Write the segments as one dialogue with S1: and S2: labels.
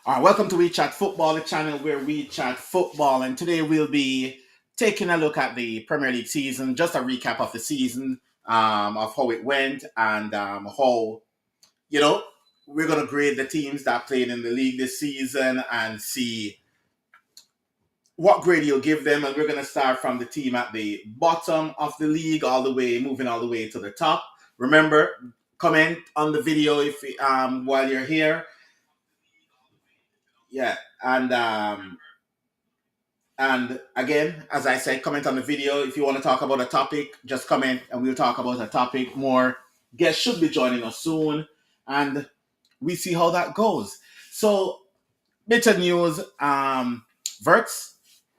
S1: All right, welcome to We Chat Football, the channel where we chat football. And today we'll be taking a look at the Premier League season, just a recap of the season, of how it went, and how, you know, we're going to grade the teams that played in the league this season and see what grade you'll give them. And we're going to start from the team at the bottom of the league, moving all the way to the top. Remember, comment on the video if while you're here. Yeah, and again, as I said, comment on the video. If you want to talk about a topic, just comment and we'll talk about a topic more. Guests should be joining us soon, and we see how that goes. So, bit of news. Verts,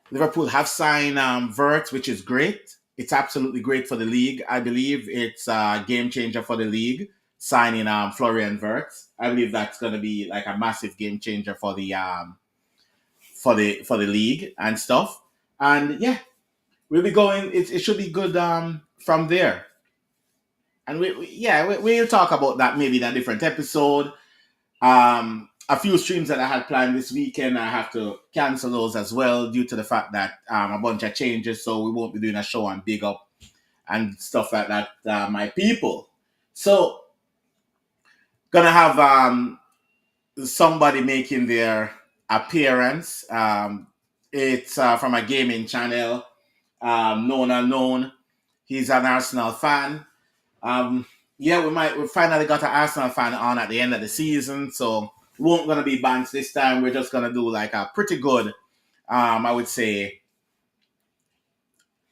S1: Liverpool have signed Verts, which is great. It's absolutely great for the league. I believe it's a game changer for the league, signing Florian Verts. I believe that's going to be like a massive game changer for the league and stuff. And yeah, we'll be going. It should be good from there. And we'll talk about that maybe in a different episode. A few streams that I had planned this weekend, I have to cancel those as well due to the fact that a bunch of changes. So we won't be doing a show on Big Up and stuff like that. My people. So gonna have somebody making their appearance. It's from a gaming channel, known unknown. He's an Arsenal fan. Um, yeah, we finally got an Arsenal fan on at the end of the season, so we won't gonna be banned this time. We're just gonna do like a pretty good, I would say,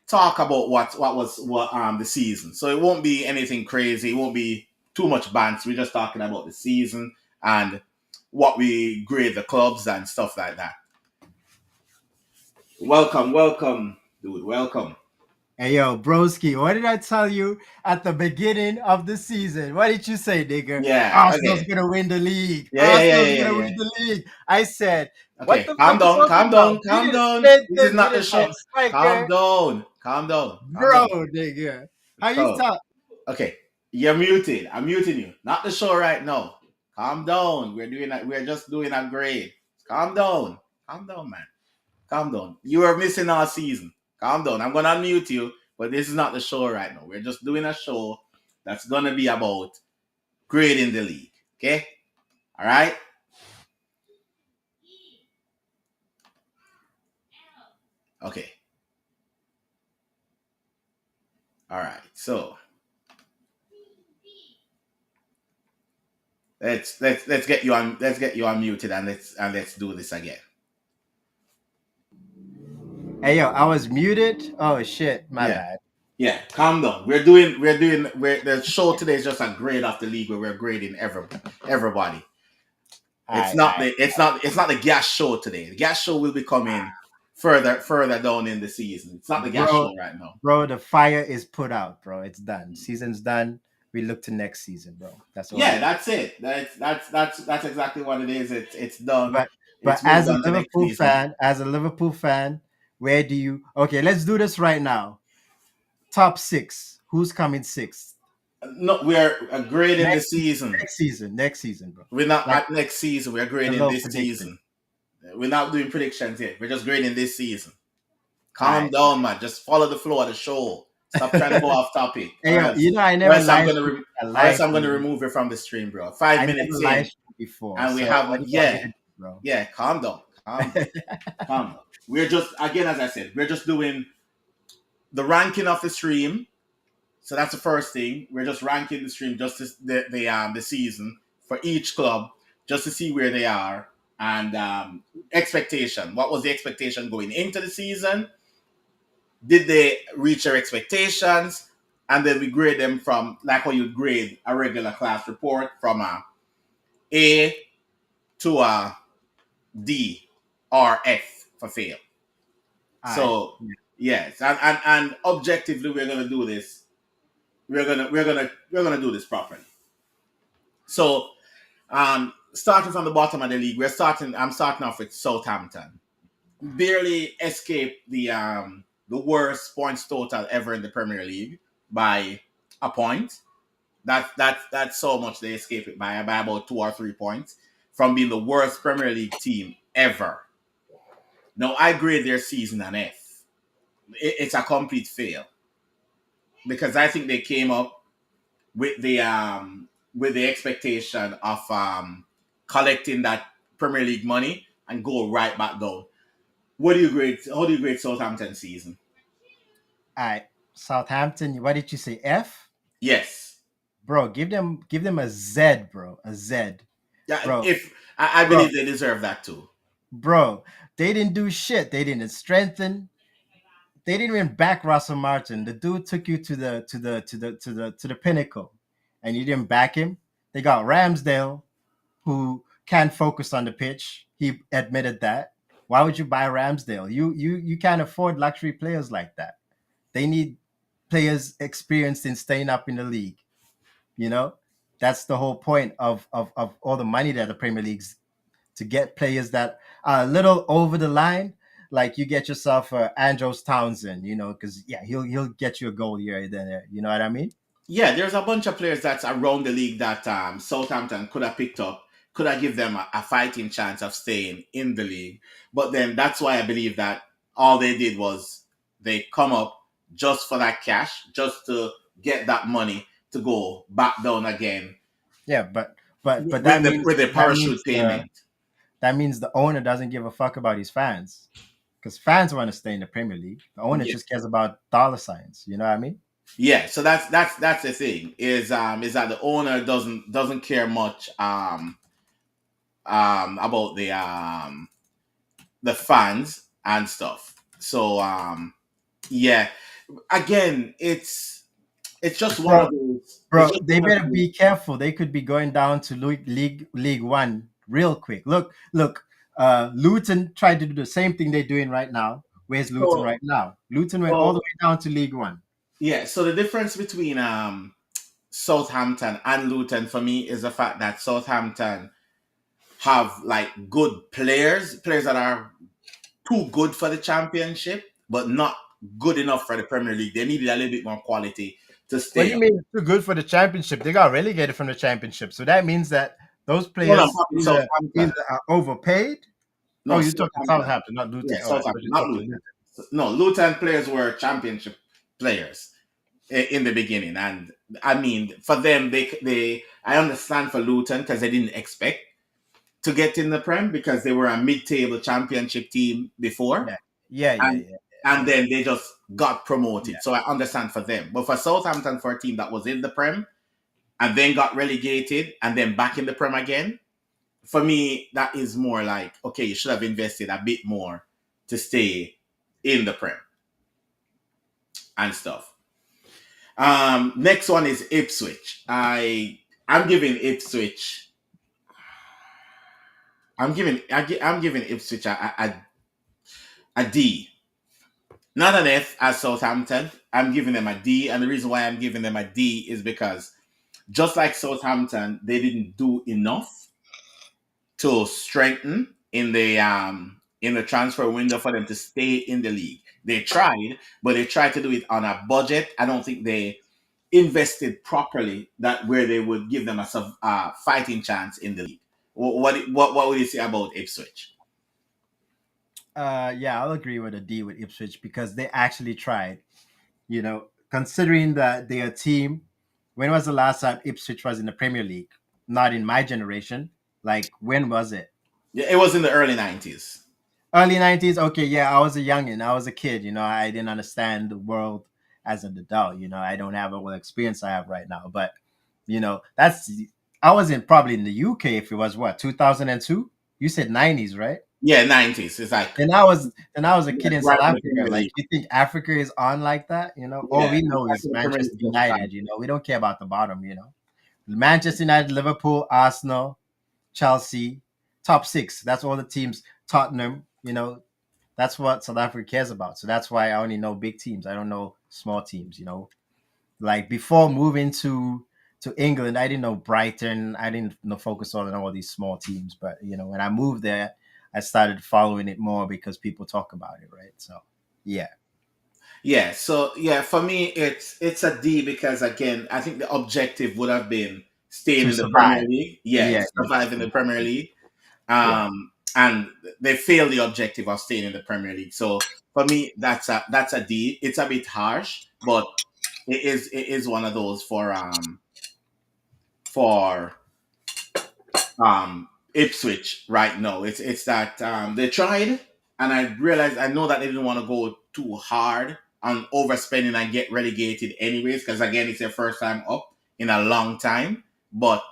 S1: talk about what the season. So it won't be anything crazy. It won't be too much bants. We're just talking about the season and what we grade the clubs and stuff like that. Welcome, dude. Welcome.
S2: Hey yo, broski, what did I tell you at the beginning of the season? What did you say, nigga?
S1: Yeah.
S2: Arsenal's
S1: Okay.
S2: gonna win the league. Arsenal's
S1: Yeah.
S2: gonna win the league. I said, what
S1: Okay.
S2: the
S1: Calm
S2: fuck you
S1: down.
S2: talking
S1: Calm
S2: about?
S1: down. Calm down. This is not
S2: Beat
S1: the
S2: it by
S1: show.
S2: a
S1: Calm
S2: striker,
S1: down. Calm down. Calm
S2: bro,
S1: down.
S2: nigga. How you
S1: So,
S2: talk?
S1: okay. You're muted. I'm muting you. Not the show right now. Calm down. We're doing that. We're just doing a grade. Calm down. Calm down, man. Calm down. You are missing our season. Calm down. I'm gonna unmute you, but this is not the show right now. We're just doing a show that's gonna be about grading the league. Okay? All right? Okay. All right. So let's get you on unmuted and let's do this again.
S2: Hey yo, I was muted. Oh shit, my
S1: Yeah.
S2: bad.
S1: Yeah, calm down. The show today is just a grade of the league where we're grading everybody.
S2: All right, all right.
S1: It's not the gas show today. The gas show will be coming further down in the season. It's not the gas
S2: Bro,
S1: show right now.
S2: bro, the fire is put out, bro. It's done. Season's done. We look to next season, bro. That's all
S1: Yeah,
S2: it is.
S1: that's it. That's exactly what it is. It's done.
S2: But
S1: It's moved
S2: as a
S1: on to next
S2: Liverpool
S1: season.
S2: fan, where do you okay, let's do this right now. Top six. Who's coming sixth?
S1: No, we're grading the
S2: Next
S1: season.
S2: next season, bro.
S1: We're not
S2: Like
S1: at next season. We're
S2: a
S1: grading
S2: little
S1: this
S2: prediction.
S1: season. We're not doing predictions yet. We're just grading this season.
S2: All
S1: Calm
S2: right.
S1: down, man. Just follow the flow of the show. Stop trying to go off topic,
S2: Hey, yo, I
S1: or
S2: never
S1: else I'm
S2: live
S1: gonna or else
S2: live
S1: I'm gonna
S2: stream.
S1: remove you from the stream, bro. 5 minutes
S2: I never live
S1: in,
S2: stream before.
S1: and we
S2: So what
S1: haven't.
S2: do you want me
S1: Yeah,
S2: to do, bro?
S1: yeah. Calm down. Calm down. We're just again, as I said, we're just doing the ranking of the stream. So that's the first thing. We're just ranking the stream, just the season for each club, just to see where they are and expectation. What was the expectation going into the season? Did they reach their expectations? And then we grade them from like how you grade a regular class report from A to a D or F for fail.
S2: All right.
S1: So yes, and objectively we're gonna do this. We're gonna do this properly. So starting from the bottom of the league, I'm starting off with Southampton. Barely escaped the worst points total ever in the Premier League by a point. That's so much they escape it by about 2 or 3 points. from being the worst Premier League team ever. Now I grade their season an F. It's a complete fail because I think they came up with the expectation of collecting that Premier League money and go right back down. What do you grade? How do you grade Southampton season?
S2: All right, Southampton. What did you say? F,
S1: Yes.
S2: bro. Give them a Z, bro. A Z,
S1: Yeah.
S2: bro.
S1: If I
S2: Bro,
S1: believe they deserve that too.
S2: bro. They didn't do shit. They didn't strengthen. They didn't even back Russell Martin. The dude took you to the pinnacle, and you didn't back him. They got Ramsdale, who can't focus on the pitch. He admitted that. Why would you buy Ramsdale? You can't afford luxury players like that. They need players experienced in staying up in the league. You know, that's the whole point of all the money that the Premier League's to get players that are a little over the line. Like you get yourself Andros Townsend, because yeah, he'll get you a goal here and there. You know what I mean?
S1: Yeah, there's a bunch of players that's around the league that Southampton could have picked up, could have give them a fighting chance of staying in the league. But then that's why I believe that all they did was they come up just for that cash, just to get that money to go back down again
S2: Yeah, but
S1: with the
S2: that
S1: parachute
S2: means the
S1: payment.
S2: that means the owner doesn't give a fuck about his fans because fans want to stay in the Premier League. The owner
S1: Yeah.
S2: just cares about dollar signs. You know what I mean?
S1: Yeah, so that's the thing is that the owner doesn't care much about the fans and stuff. So yeah, again, it's just one
S2: Bro,
S1: of those. It's
S2: bro,
S1: just
S2: they
S1: one of
S2: better
S1: those.
S2: be careful. They could be going down to League One real quick. Look. Luton tried to do the same thing they're doing right now. Where's Luton
S1: So,
S2: right now? Luton went all the
S1: so
S2: way down to League One.
S1: yeah, so the difference between Southampton and Luton for me is the fact that Southampton have like good players that are too good for the championship, but not good enough for the Premier League. They needed a little bit more quality to
S2: What do
S1: stay
S2: you
S1: up.
S2: mean it's too good for the championship? They got relegated from the championship, so that means that those
S1: No, I'm
S2: players
S1: talking
S2: either
S1: Southampton.
S2: are overpaid. Oh,
S1: No,
S2: you're talking
S1: Southampton.
S2: Southampton, not
S1: Yeah,
S2: Luton. Oh, I thought
S1: Southampton,
S2: you
S1: not
S2: talking
S1: Luton.
S2: Luton.
S1: No, Luton players were championship players in the beginning, and I mean for them, they I understand for Luton because they didn't expect to get in the Prem because they were a mid-table championship team before,
S2: Yeah, yeah, yeah,
S1: and
S2: yeah,
S1: and then they just got
S2: yeah.
S1: promoted. So I understand for them, but for Southampton, for a team that was in the Prem and then got relegated and then back in the Prem again, for me that is more like okay, you should have invested a bit more to stay in the Prem and stuff. Next one is Ipswich. I'm giving Ipswich. I'm giving Ipswich a D, not an F as Southampton. I'm giving them a D, and the reason why I'm giving them a D is because just like Southampton, they didn't do enough to strengthen in the transfer window for them to stay in the league. They tried, but they tried to do it on a budget. I don't think they invested properly that where they would give them a fighting chance in the league. What would you say about Ipswich?
S2: Yeah, I'll agree with a D with Ipswich because they actually tried. Considering that their team, when was the last time Ipswich was in the Premier League? Not in my generation. Like, when was it?
S1: Yeah, it was in the early 90s.
S2: Early 90s? Okay, yeah, I was a youngin. I was a kid. I didn't understand the world as an adult. I don't have all the experience I have right now. But, that's, I wasn't probably in the UK if it was what, 2002? You said 90s, right?
S1: Yeah, 90s. It's like
S2: And I was a kid in
S1: right
S2: South
S1: in the
S2: Africa.
S1: Premier
S2: Like,
S1: League.
S2: you think Africa is on like that? All
S1: Yeah,
S2: we
S1: it's
S2: know
S1: back
S2: is
S1: in the Premier
S2: Manchester
S1: League just
S2: United.
S1: fine.
S2: We don't care about the bottom. Manchester United, Liverpool, Arsenal, Chelsea, top six. That's all the teams. Tottenham. That's what South Africa cares about. So that's why I only know big teams. I don't know small teams. Like before moving to England, I didn't know Brighton. I didn't know focus on all these small teams. But when I moved there, I started following it more because people talk about it, right? So yeah,
S1: Yeah, so yeah, for me it's a D because again, I think the objective would have been staying
S2: to
S1: in the Premier
S2: survive.
S1: League. Yeah,
S2: Yeah,
S1: to
S2: yeah,
S1: survive in the
S2: yeah,
S1: Premier League.
S2: Yeah.
S1: And they failed the objective of staying in the Premier League. So for me, that's a D. It's a bit harsh, but it is one of those for Ipswich right now. It's that they tried, and I realized I know that they didn't want to go too hard on overspending and get relegated anyways, because again, it's their first time up in a long time. But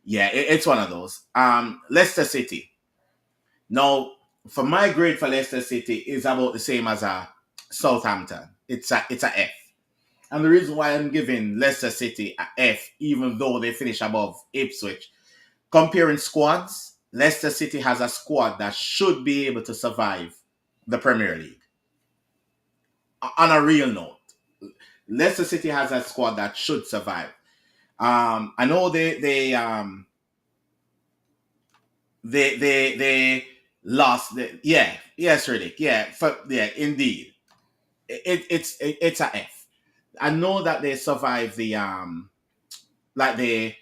S1: yeah, it's one of those. Leicester City. Now, for my grade for Leicester City is about the same as a Southampton. It's a F. And the reason why I'm giving Leicester City a F, even though they finish above Ipswich, comparing squads, Leicester City has a squad that should be able to survive the Premier League. On a real note, Leicester City has a squad that should survive. I know they lost. Yeah, yes, Riddick. Yeah, indeed. It's a F. I know that they survived the like they.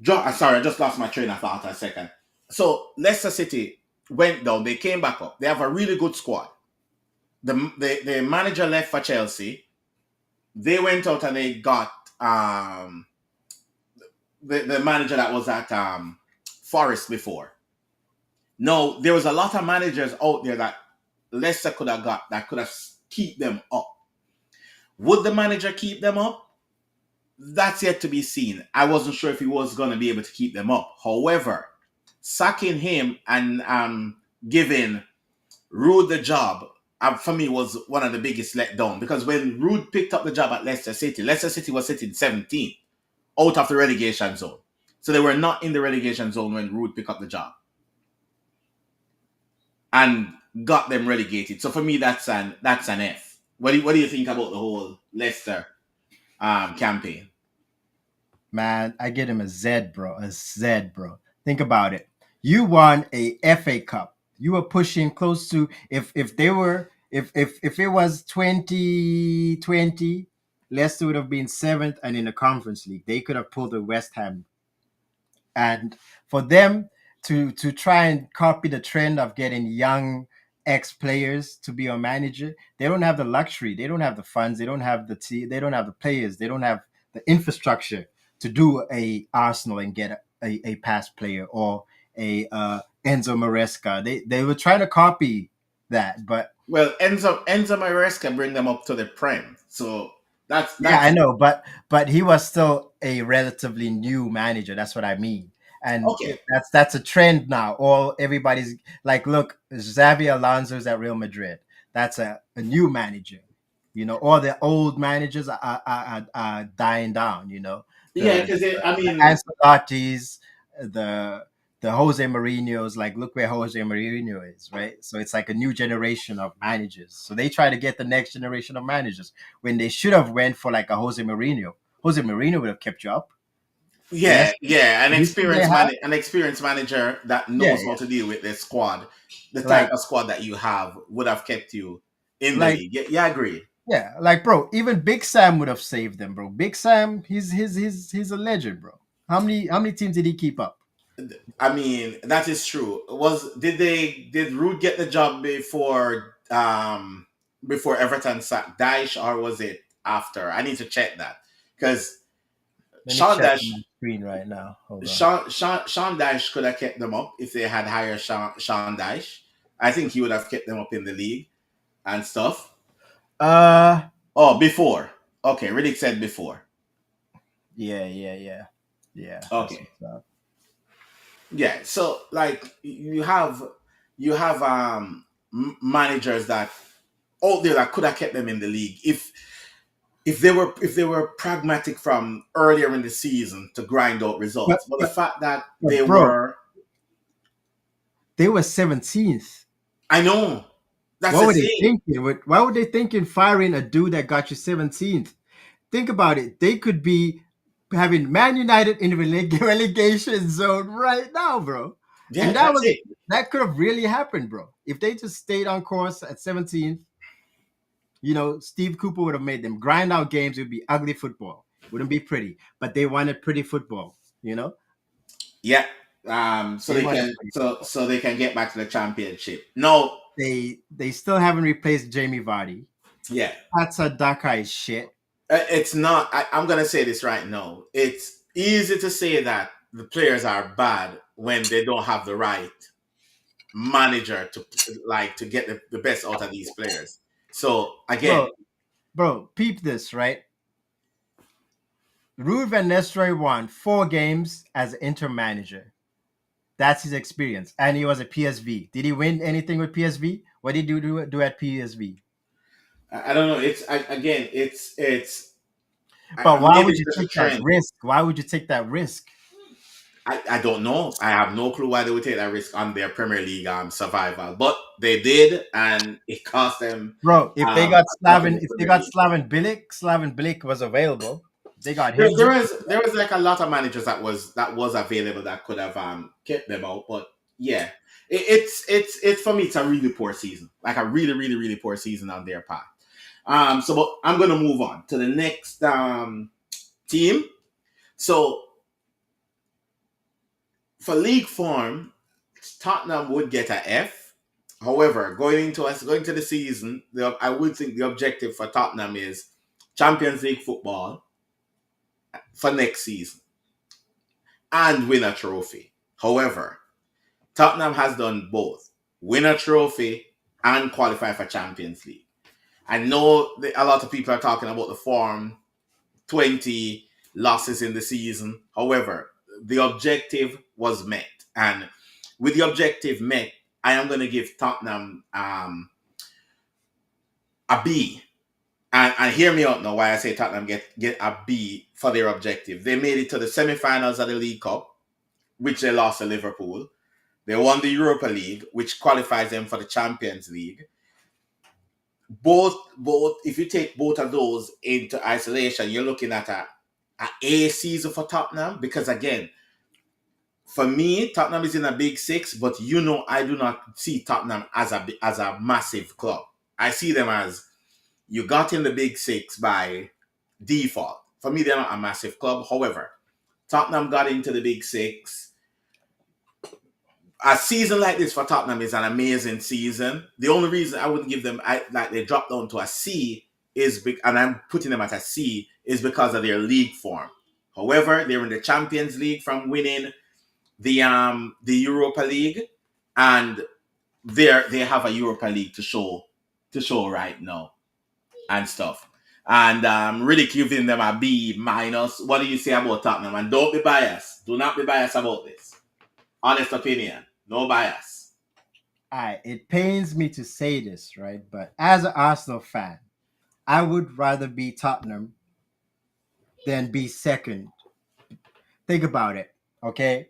S1: Sorry, I just lost my train of thought a second. So Leicester City went down. They came back up. They have a really good squad. The manager left for Chelsea. They went out and they got the manager that was at Forest before. No, there was a lot of managers out there that Leicester could have got that could have keep them up. Would the manager keep them up? That's yet to be seen. I wasn't sure if he was going to be able to keep them up. However, sacking him and giving Rude the job, for me, was one of the biggest letdown, because when Rude picked up the job at Leicester City was sitting 17th out of the relegation zone. So they were not in the relegation zone when Rude picked up the job and got them relegated. So for me, that's an F. What do you think about the whole Leicester campaign?
S2: Man, I get him a Z, bro. A Z, bro. Think about it. You won a FA Cup. You were pushing close to, if they were if it was 2020, Leicester would have been seventh and in the Conference League. They could have pulled the West Ham, and for them to try and copy the trend of getting young ex players to be a manager, they don't have the luxury, they don't have the funds, they don't have they don't have the players, they don't have the infrastructure to do a Arsenal and get a past player, or a Enzo Maresca. They were trying to copy that, but
S1: Well, Enzo Maresca bring them up to the Prem. So that's
S2: yeah, I
S1: that's
S2: know, but he was still a relatively new manager. That's what I mean, and
S1: okay.
S2: that's a trend now. All everybody's like, look, Xavi Alonso's at Real Madrid. That's a new manager. All the old managers are dying down.
S1: Yeah,
S2: The
S1: because I
S2: the
S1: mean,
S2: Ancelotti's, the the Jose Mourinho's. Like, look where Jose Mourinho is, right? So it's like a new generation of managers. So they try to get the next generation of managers when they should have went for like a Jose Mourinho. Jose Mourinho would have kept you up.
S1: yeah,
S2: Less.
S1: yeah,
S2: You think they have?
S1: an experienced manager that
S2: Yeah,
S1: knows how
S2: yeah.
S1: to deal with the squad, the type
S2: Like,
S1: of squad that you have would have kept you in the
S2: like,
S1: league. Yeah, yeah, I agree.
S2: yeah, like, bro. Even Big Sam would have saved them, bro. Big Sam, he's a legend, bro. How many teams did he keep up?
S1: I mean, that is true. Did Rude get the job before Everton sacked Dyche, or was it after? I need to check that, because
S2: Let me
S1: Sean
S2: check on
S1: Dyche
S2: my screen right now. Hold on.
S1: Sean Dyche could have kept them up if they had hired Sean Dyche. I think he would have kept them up in the league and stuff.
S2: Uh,
S1: Oh, before. Okay, Riddick said before.
S2: yeah, yeah, yeah, yeah. That's
S1: Okay.
S2: what's up.
S1: Yeah. So like you have managers that out there that could have kept them in the league if they were pragmatic from earlier in the season to grind out
S2: But
S1: results. But the
S2: but
S1: fact that
S2: but
S1: they
S2: bro,
S1: were,
S2: they were 17th.
S1: I know that's
S2: What
S1: the
S2: were they
S1: thing.
S2: thinking? Why were they thinking firing a dude that got you 17th? Think about it. They could be having Man United in the relegation zone right now, bro.
S1: Yeah,
S2: And
S1: that's it.
S2: that could have really happened, bro. If they just stayed on course at 17th, Steve Cooper would have made them grind out games. It would be ugly football. Wouldn't be pretty. But they wanted pretty football.
S1: Yeah. So
S2: They
S1: they
S2: won in
S1: can
S2: 2024.
S1: so they can get back to the championship. No,
S2: They still haven't replaced Jamie Vardy.
S1: yeah,
S2: Patsa Daka is shit.
S1: it's not. I'm gonna say this right now. It's easy to say that the players are bad when they don't have the right manager to to get the best out of these players. So again,
S2: Bro, bro, peep this, right? Ruud van Nistelrooy won 4 games as Inter manager. That's his experience. And he was a PSV. Did he win anything with PSV? What did he do at PSV?
S1: I don't know. Again, it's
S2: But why
S1: maybe
S2: would
S1: it's
S2: you
S1: just a
S2: take that
S1: trend.
S2: risk? Why would you take that risk?
S1: I don't know. I have no clue why they would take that risk on their Premier League survival, but they did, and it cost them
S2: Bro, if they got
S1: a spot in
S2: Slaven,
S1: the
S2: if they
S1: Premier
S2: got
S1: League.
S2: Slaven Bilic was available. They got
S1: There,
S2: him.
S1: there was like a lot of managers that was available that could have kept them out, but yeah, it's for me it's a really poor season, like a really really really poor season on their part. So but I'm gonna move on to the next team. So for league form, Tottenham would get a F. However, going to the season, I would think the objective for Tottenham is Champions League football for next season and win a trophy. However, Tottenham has done both: win a trophy and qualify for Champions League. I know a lot of people are talking about the form, 20 losses in the season. However, the objective was met. And with the objective met, I am going to give Tottenham a B. And hear me out now why I say Tottenham get a B for their objective. They made it to the semi-finals of the League Cup, which they lost to Liverpool. They won the Europa League, which qualifies them for the Champions League. Both, if you take both of those into isolation, you're looking at a season for Tottenham because again, for me, Tottenham is in a big six, but I do not see Tottenham as a massive club. I see them as you got in the big six by default. For me, they're not a massive club. However, Tottenham got into the big six. A season like this for Tottenham is an amazing season. The only reason I wouldn't give them they dropped down to a C and I'm putting them at a C is because of their league form. However, they're in the Champions League from winning the Europa League, and they have a Europa League to show right now and stuff. And really giving them a B minus. What do you say about Tottenham? And don't be biased. Do not be biased about this. Honest opinion. No bias.
S2: It pains me to say this, right? But as an Arsenal fan, I would rather be Tottenham than be second. Think about it, okay?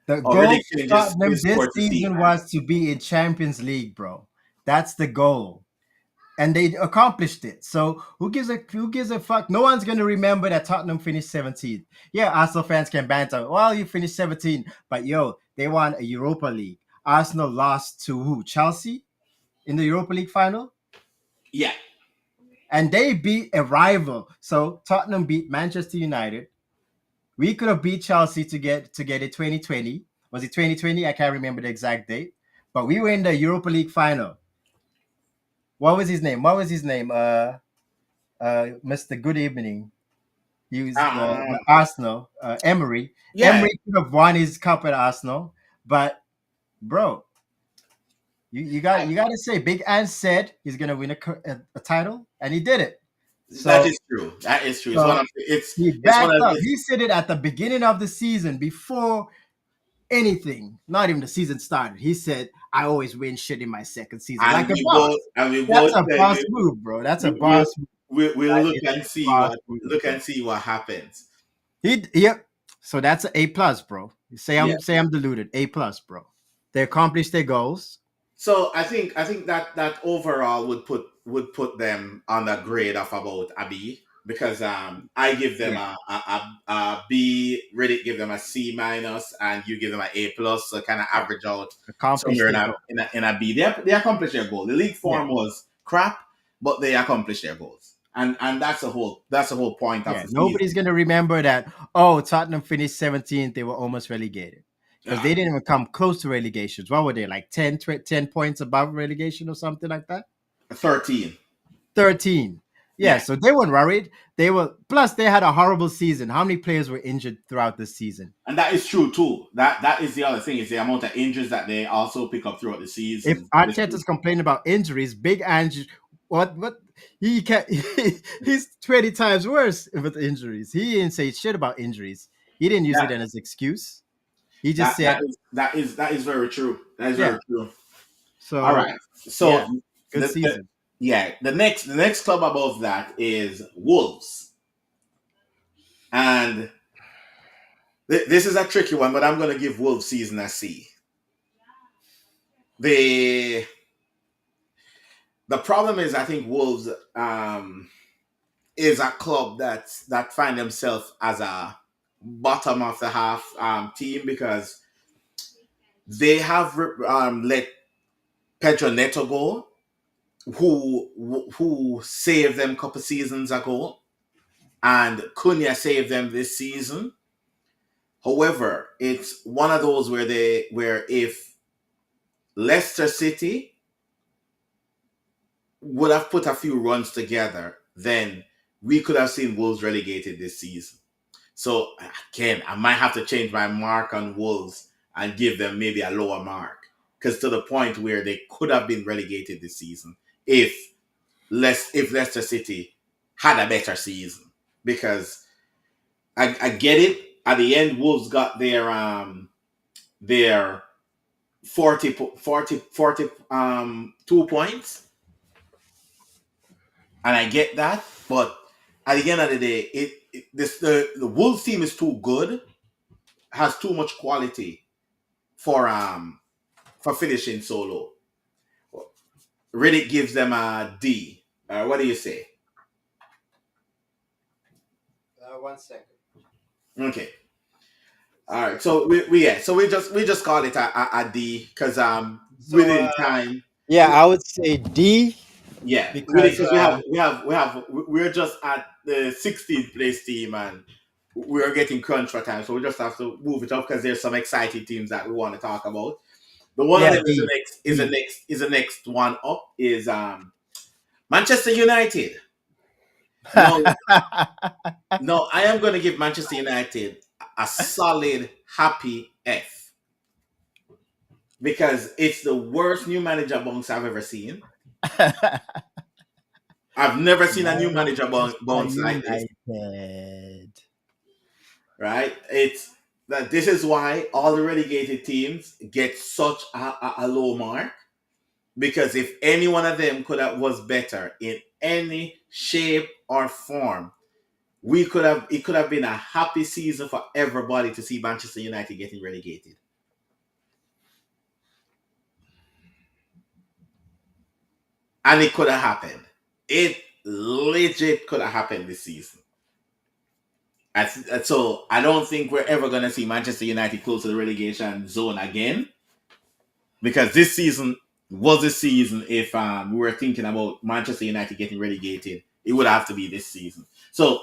S2: The
S1: Already
S2: goal for
S1: changes
S2: Tottenham
S1: his
S2: this
S1: score to C.
S2: season was to be in Champions League, bro. That's the goal. And they accomplished it. So who gives a fuck? No one's gonna remember that Tottenham finished 17th. Yeah, Arsenal fans can banter. Well, you finished 17, but yo, they won a Europa League. Arsenal lost to who? Chelsea in the Europa League final,
S1: Yeah.
S2: and they beat a rival. So Tottenham beat Manchester United. We could have beat Chelsea to get it 2020. Was it 2020? I can't remember the exact date. But we were in the Europa League final. What was his name? Mr. Good Evening. He was the
S1: Um,
S2: Arsenal, Emery.
S1: yeah.
S2: Emery could have won his cup at Arsenal, but bro, you got to say, Big Ange said he's gonna win a title, and he did it.
S1: That
S2: So
S1: is true. That is true. It's one
S2: so
S1: of
S2: he
S1: it's one
S2: backed
S1: of
S2: up.
S1: it's,
S2: He said it at the beginning of the season before anything, not even the season started. He said, "I always win shit in my second season, like a boss."
S1: and we
S2: That's
S1: both
S2: a
S1: said
S2: boss move, bro. That's a
S1: we,
S2: boss move.
S1: we'll
S2: That
S1: look
S2: is
S1: and
S2: a
S1: see
S2: boss move, bro.
S1: what happens.
S2: Yep. So that's an A plus, bro. Say
S1: Yeah.
S2: I'm deluded. A plus, bro. They accomplished their goals.
S1: So I think that overall would put them on a grade of about a B because I give them
S2: Yeah,
S1: a B, Reddit give them a C minus, and you give them an A plus, so kind of
S2: yeah.
S1: average out
S2: Accomplished
S1: somewhere in
S2: their
S1: a
S2: goal.
S1: in a, in a B. They accomplished their goal. The league
S2: Yeah.
S1: form was crap, but they accomplished their goals. and that's the whole point of
S2: Yeah,
S1: the
S2: nobody's
S1: season.
S2: gonna remember that. Oh, Tottenham finished 17th; they were almost relegated because
S1: Uh,
S2: they didn't even come close to relegations. What were they like 10 points above relegation or something like that?
S1: 13.
S2: 13. Yeah,
S1: Yeah,
S2: so they weren't worried. They were plus they had a horrible season. How many players were injured throughout the season?
S1: and that is true too. That is the other thing is the amount of injuries that they also pick up throughout the
S2: If
S1: season.
S2: Arteta's complaining about injuries, Big Ange, what he can he's 20 times worse with injuries. He didn't say shit about injuries. He didn't use it
S1: That
S2: as an excuse. He just
S1: that that
S2: said,
S1: is that is very true. That is
S2: yeah.
S1: very true. All
S2: So
S1: right. So
S2: yeah, good
S1: the
S2: season.
S1: yeah, the next club above that is Wolves. And this is a tricky one, but I'm going to give Wolves season a C. The the problem is I think Wolves is a club that find themselves as a bottom of the half team because they have let Pedro Neto go, who saved them a couple seasons ago, and Cunha saved them this season. However, it's one of those where if Leicester City would have put a few runs together, then we could have seen Wolves relegated this season. So again, I might have to change my mark on Wolves and give them maybe a lower mark, because to the point where they could have been relegated this season if Leicester City had a better season. Because I get it. At the end, Wolves got their 2 points, and I get that. But at the end of the day, the Wolves team is too good, has too much quality for finishing solo. Riddick gives them a D. What do you say?
S2: 1 second.
S1: Okay. All right. So we just call it a D because
S2: So
S1: within time.
S2: yeah, I would say D
S1: Yeah, really,
S2: because
S1: because we're just at the 16th place team, and we're getting crunch for time, so we just have to move it up because there's some exciting teams that we want to talk about. The one of
S2: yeah,
S1: them is the
S2: D.
S1: next is the
S2: D.
S1: next is the next one up is Manchester United. No, no, I am going to give Manchester United a solid happy F because it's the worst new manager bounce I've ever seen. I've never seen a new manager
S2: Manchester
S1: bounce like this.
S2: United.
S1: Right? It's that this is why all the relegated teams get such a low mark, because if any one of them could have was better in any shape or form, we could have it could have been a happy season for everybody to see Manchester United getting relegated. And it could have happened. It legit could have happened this season. So I don't think we're ever going to see Manchester United close to the relegation zone again, because this season was the season. If we were thinking about Manchester United getting relegated, it would have to be this season. So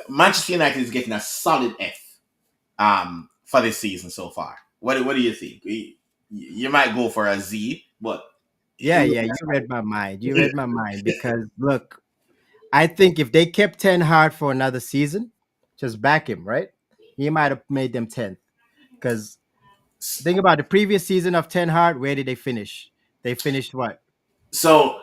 S1: Manchester United is getting a solid F for this season so far. What do you think? You might go for a Z, but
S2: Yeah,
S1: it
S2: yeah, you read my mind. You read my mind because look, I think if they kept 10 hard for another season, just back him, right? He might have made them 10th. Because think about the previous season of 10 hard, where did they finish? They finished what?
S1: so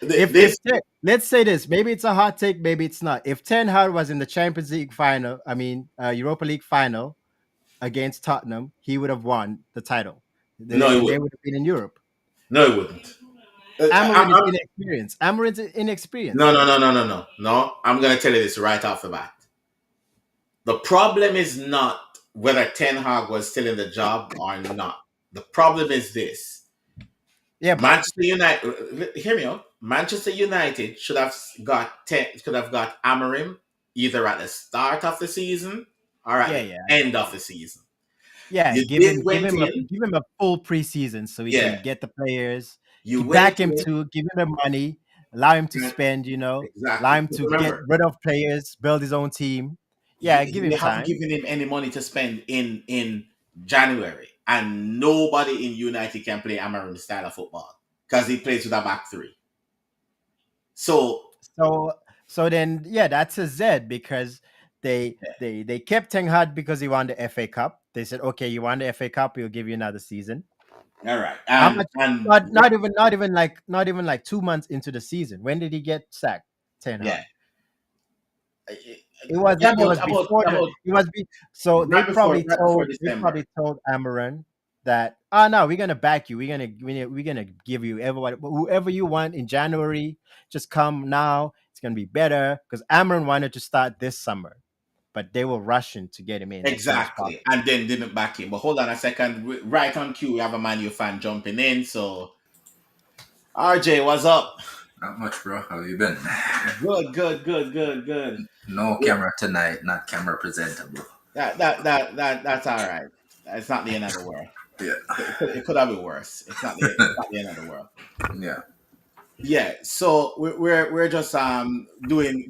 S2: If
S1: this
S2: let's say this, maybe it's a hot take, maybe it's not. If 10 hard was in the Champions League final, I mean Europa League final against Tottenham, he would have won the title.
S1: no, it
S2: And they
S1: wouldn't.
S2: would have been in Europe.
S1: No, it wouldn't.
S2: Amarin is inexperienced. Amarin's inexperienced.
S1: No. I'm gonna tell you this right off the bat. The problem is not whether Ten Hag was still in the job or not. The problem is this:
S2: Yeah, but
S1: Manchester United. Hear me out. Manchester United could have got Amarim either at the start of the season or at
S2: yeah,
S1: the
S2: yeah.
S1: end of the season.
S2: Yeah,
S1: You
S2: give
S1: did
S2: him give
S1: went
S2: him a
S1: in,
S2: give him a full preseason so he
S1: yeah.
S2: can get the players,
S1: You
S2: back
S1: went
S2: him
S1: in,
S2: too, give him the money. allow him to
S1: And
S2: spend, allow
S1: exactly.
S2: him
S1: But
S2: to get
S1: remember,
S2: rid of players, build his own team. Yeah, give
S1: they
S2: him
S1: haven't
S2: time.
S1: given him any money to spend in January, and nobody in United can play Amarim style of football because he plays with a back three. So
S2: So so then yeah, that's a Z because they kept Ten Hag because he won the FA Cup. They said, okay, you won the FA Cup, we'll give you another season.
S1: all right,
S2: How much?
S1: and
S2: Not even like 2 months into the season. When did he get sacked? Ten
S1: yeah,
S2: Hag. It was
S1: yeah,
S2: it was before the
S1: about
S2: it was be so
S1: right before
S2: they
S1: December.
S2: probably told Amaran that no, we're gonna back you, we're gonna give you everybody whoever you want in January, just come now, it's gonna be better because Amaran wanted to start this summer, but they were rushing to get him in as soon as
S1: Exactly,
S2: possible.
S1: and then didn't back him. But hold on a second, right on cue, we have a Man U fan jumping in. So RJ, what's up?
S3: Not much, bro. How you been?
S1: Good, good, good, good, good.
S3: No camera tonight. Not camera presentable.
S1: That's all right. It's not the end of the world.
S3: Yeah,
S1: It could have been worse. It's not the end of the world.
S3: yeah.
S1: Yeah. So we're just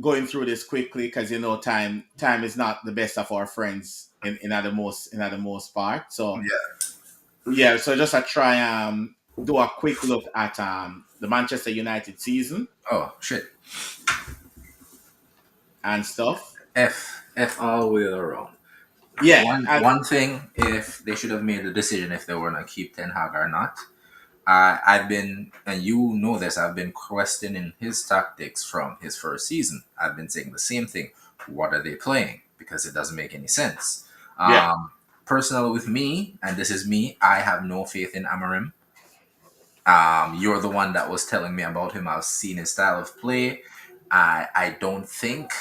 S1: going through this quickly because time is not the best of our friends in the most part. So
S3: Yeah.
S1: yeah. So just try do a quick look at the Manchester United season
S3: Oh shit.
S1: and stuff.
S3: F all the way around.
S1: Yeah.
S3: One thing, if they should have made a decision if they were gonna keep Ten Hag or not. I've been, and you know this, I've been questioning his tactics from his first season. I've been saying the same thing. What are they playing? Because it doesn't make any sense.
S1: Yeah.
S3: Personally, with me, and this is me, I have no faith in Amarim. You're the one that was telling me about him. I've seen his style of play. I don't think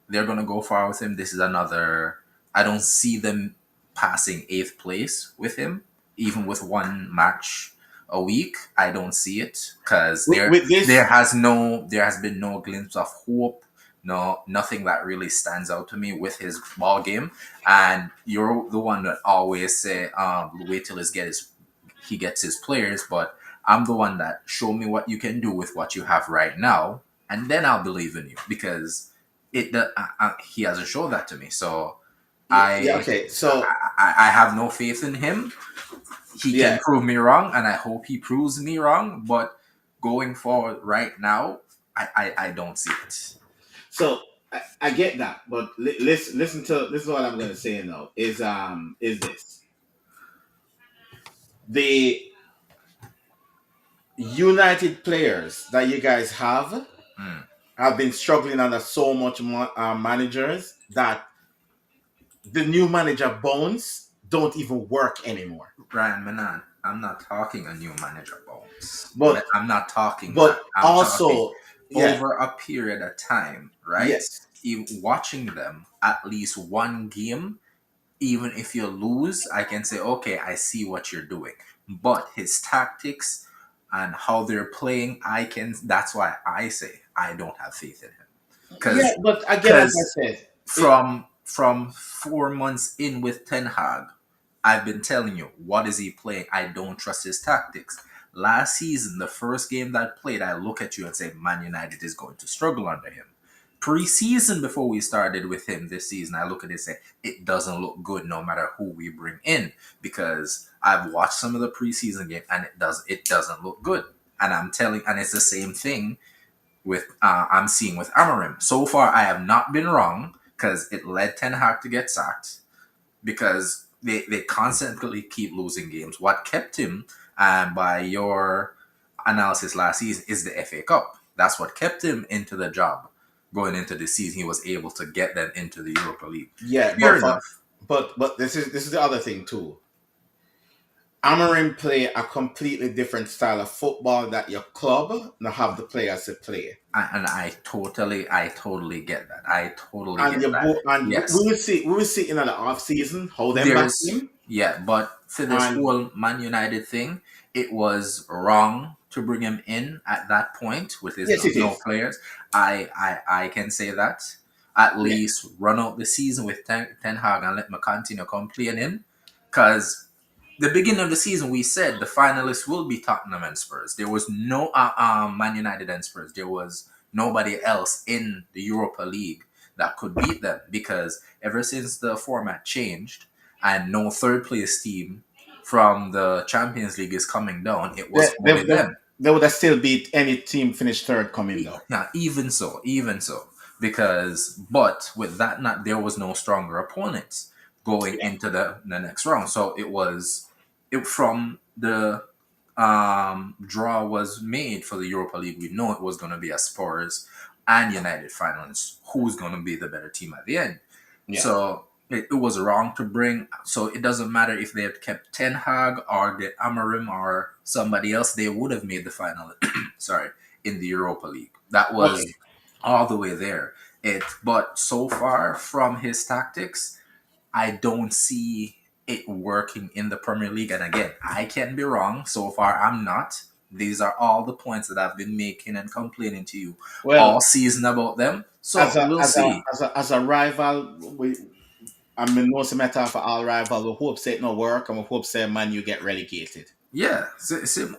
S3: they're gonna go far with him. This is another. I don't see them passing eighth place with him, even with one match a week. I don't see it because
S1: With this,
S3: there has been no glimpse of hope. No, nothing that really stands out to me with his ball game. And you're the one that always say, wait till he gets his players, but I'm the one that show me what you can do with what you have right now, and then I'll believe in you because he hasn't shown that to me. So
S1: yeah.
S3: I,
S1: Okay. So
S3: I have no faith in him. He can
S1: yeah.
S3: prove me wrong, and I hope he proves me wrong. But going forward, right now, I don't see it.
S1: So I get that, but listen to this is what I'm going to say now is this the United players that you guys
S3: Mm.
S1: have been struggling under so much managers that the new manager bones don't even work anymore.
S3: Brian Manan, I'm not talking a new manager bones.
S1: But
S3: I'm not talking that.
S1: but
S3: I'm talking
S1: also yeah,
S3: over a period of time, right?
S1: yes,
S3: Watching them at least one game, even if you lose, I can say, okay, I see what you're doing. But his tactics and how they're playing, that's why I say I don't have faith in him.
S1: yeah.
S3: Because
S1: But again, as
S3: because
S1: I said,
S3: from 4 months in with Ten Hag, I've been telling you, what is he playing? I don't trust his tactics. Last season, the first game that played, I look at you and say, Man United is going to struggle under him. Pre-season, before we started with him this season, I look at it and say, it doesn't look good no matter who we bring in. Because I've watched some of the preseason games and it doesn't look good. And it's the same thing with I'm seeing with Amarim. So far, I have not been wrong because it led Ten Hag to get sacked because they constantly keep losing games. What kept him, by your analysis last season, is the FA Cup. That's what kept him into the job going into the season. He was able to get them into the Europa League.
S1: yeah.
S3: Fair enough.
S1: But this is the other thing too. Amarim play a completely different style of football that your club now have the players to play.
S3: And I totally get that. I totally
S1: And
S3: get
S1: you
S3: that.
S1: both and we
S3: Yes.
S1: will see in the off season how them back
S3: There's
S1: him.
S3: yeah, but for this
S1: And
S3: whole Man United thing, it was wrong to bring him in at that point with his
S1: yes, it
S3: no
S1: is.
S3: players. I can say that. At
S1: Yeah,
S3: least run out the season with Ten Hag and let me continue complaining, because the beginning of the season, we said the finalists will be Tottenham and Spurs. There was no Man United and Spurs. There was nobody else in the Europa League that could beat them because ever since the format changed and no third place team from the Champions League is coming down, it
S1: They,
S3: was
S1: they,
S3: only
S1: they,
S3: them.
S1: they would have still beat any team finished third coming though.
S3: Yeah, even so, because but with that, not there was no stronger opponents going
S1: Yeah.
S3: into the next round. So it was it from the draw was made for the Europa League. We know it was going to be a Spurs and United finals. Who's going to be the better team at the end?
S1: Yeah.
S3: So it was wrong to bring. So it doesn't matter if they had kept Ten Hag or the Amarim or somebody else. They would have made the final. Sorry, in the Europa League. That was
S1: Okay.
S3: all the way there. But so far from his tactics, I don't see it working in the Premier League. And again, I can be wrong. So far, I'm not. These are all the points that I've been making and complaining to you
S1: Well,
S3: all season about them.
S1: as
S3: So
S1: a
S3: we'll
S1: as a
S3: see.
S1: as a, as a rival, I mean, no matter for all rival. We hope say it no work, and we hope say man you get relegated.
S3: Yeah,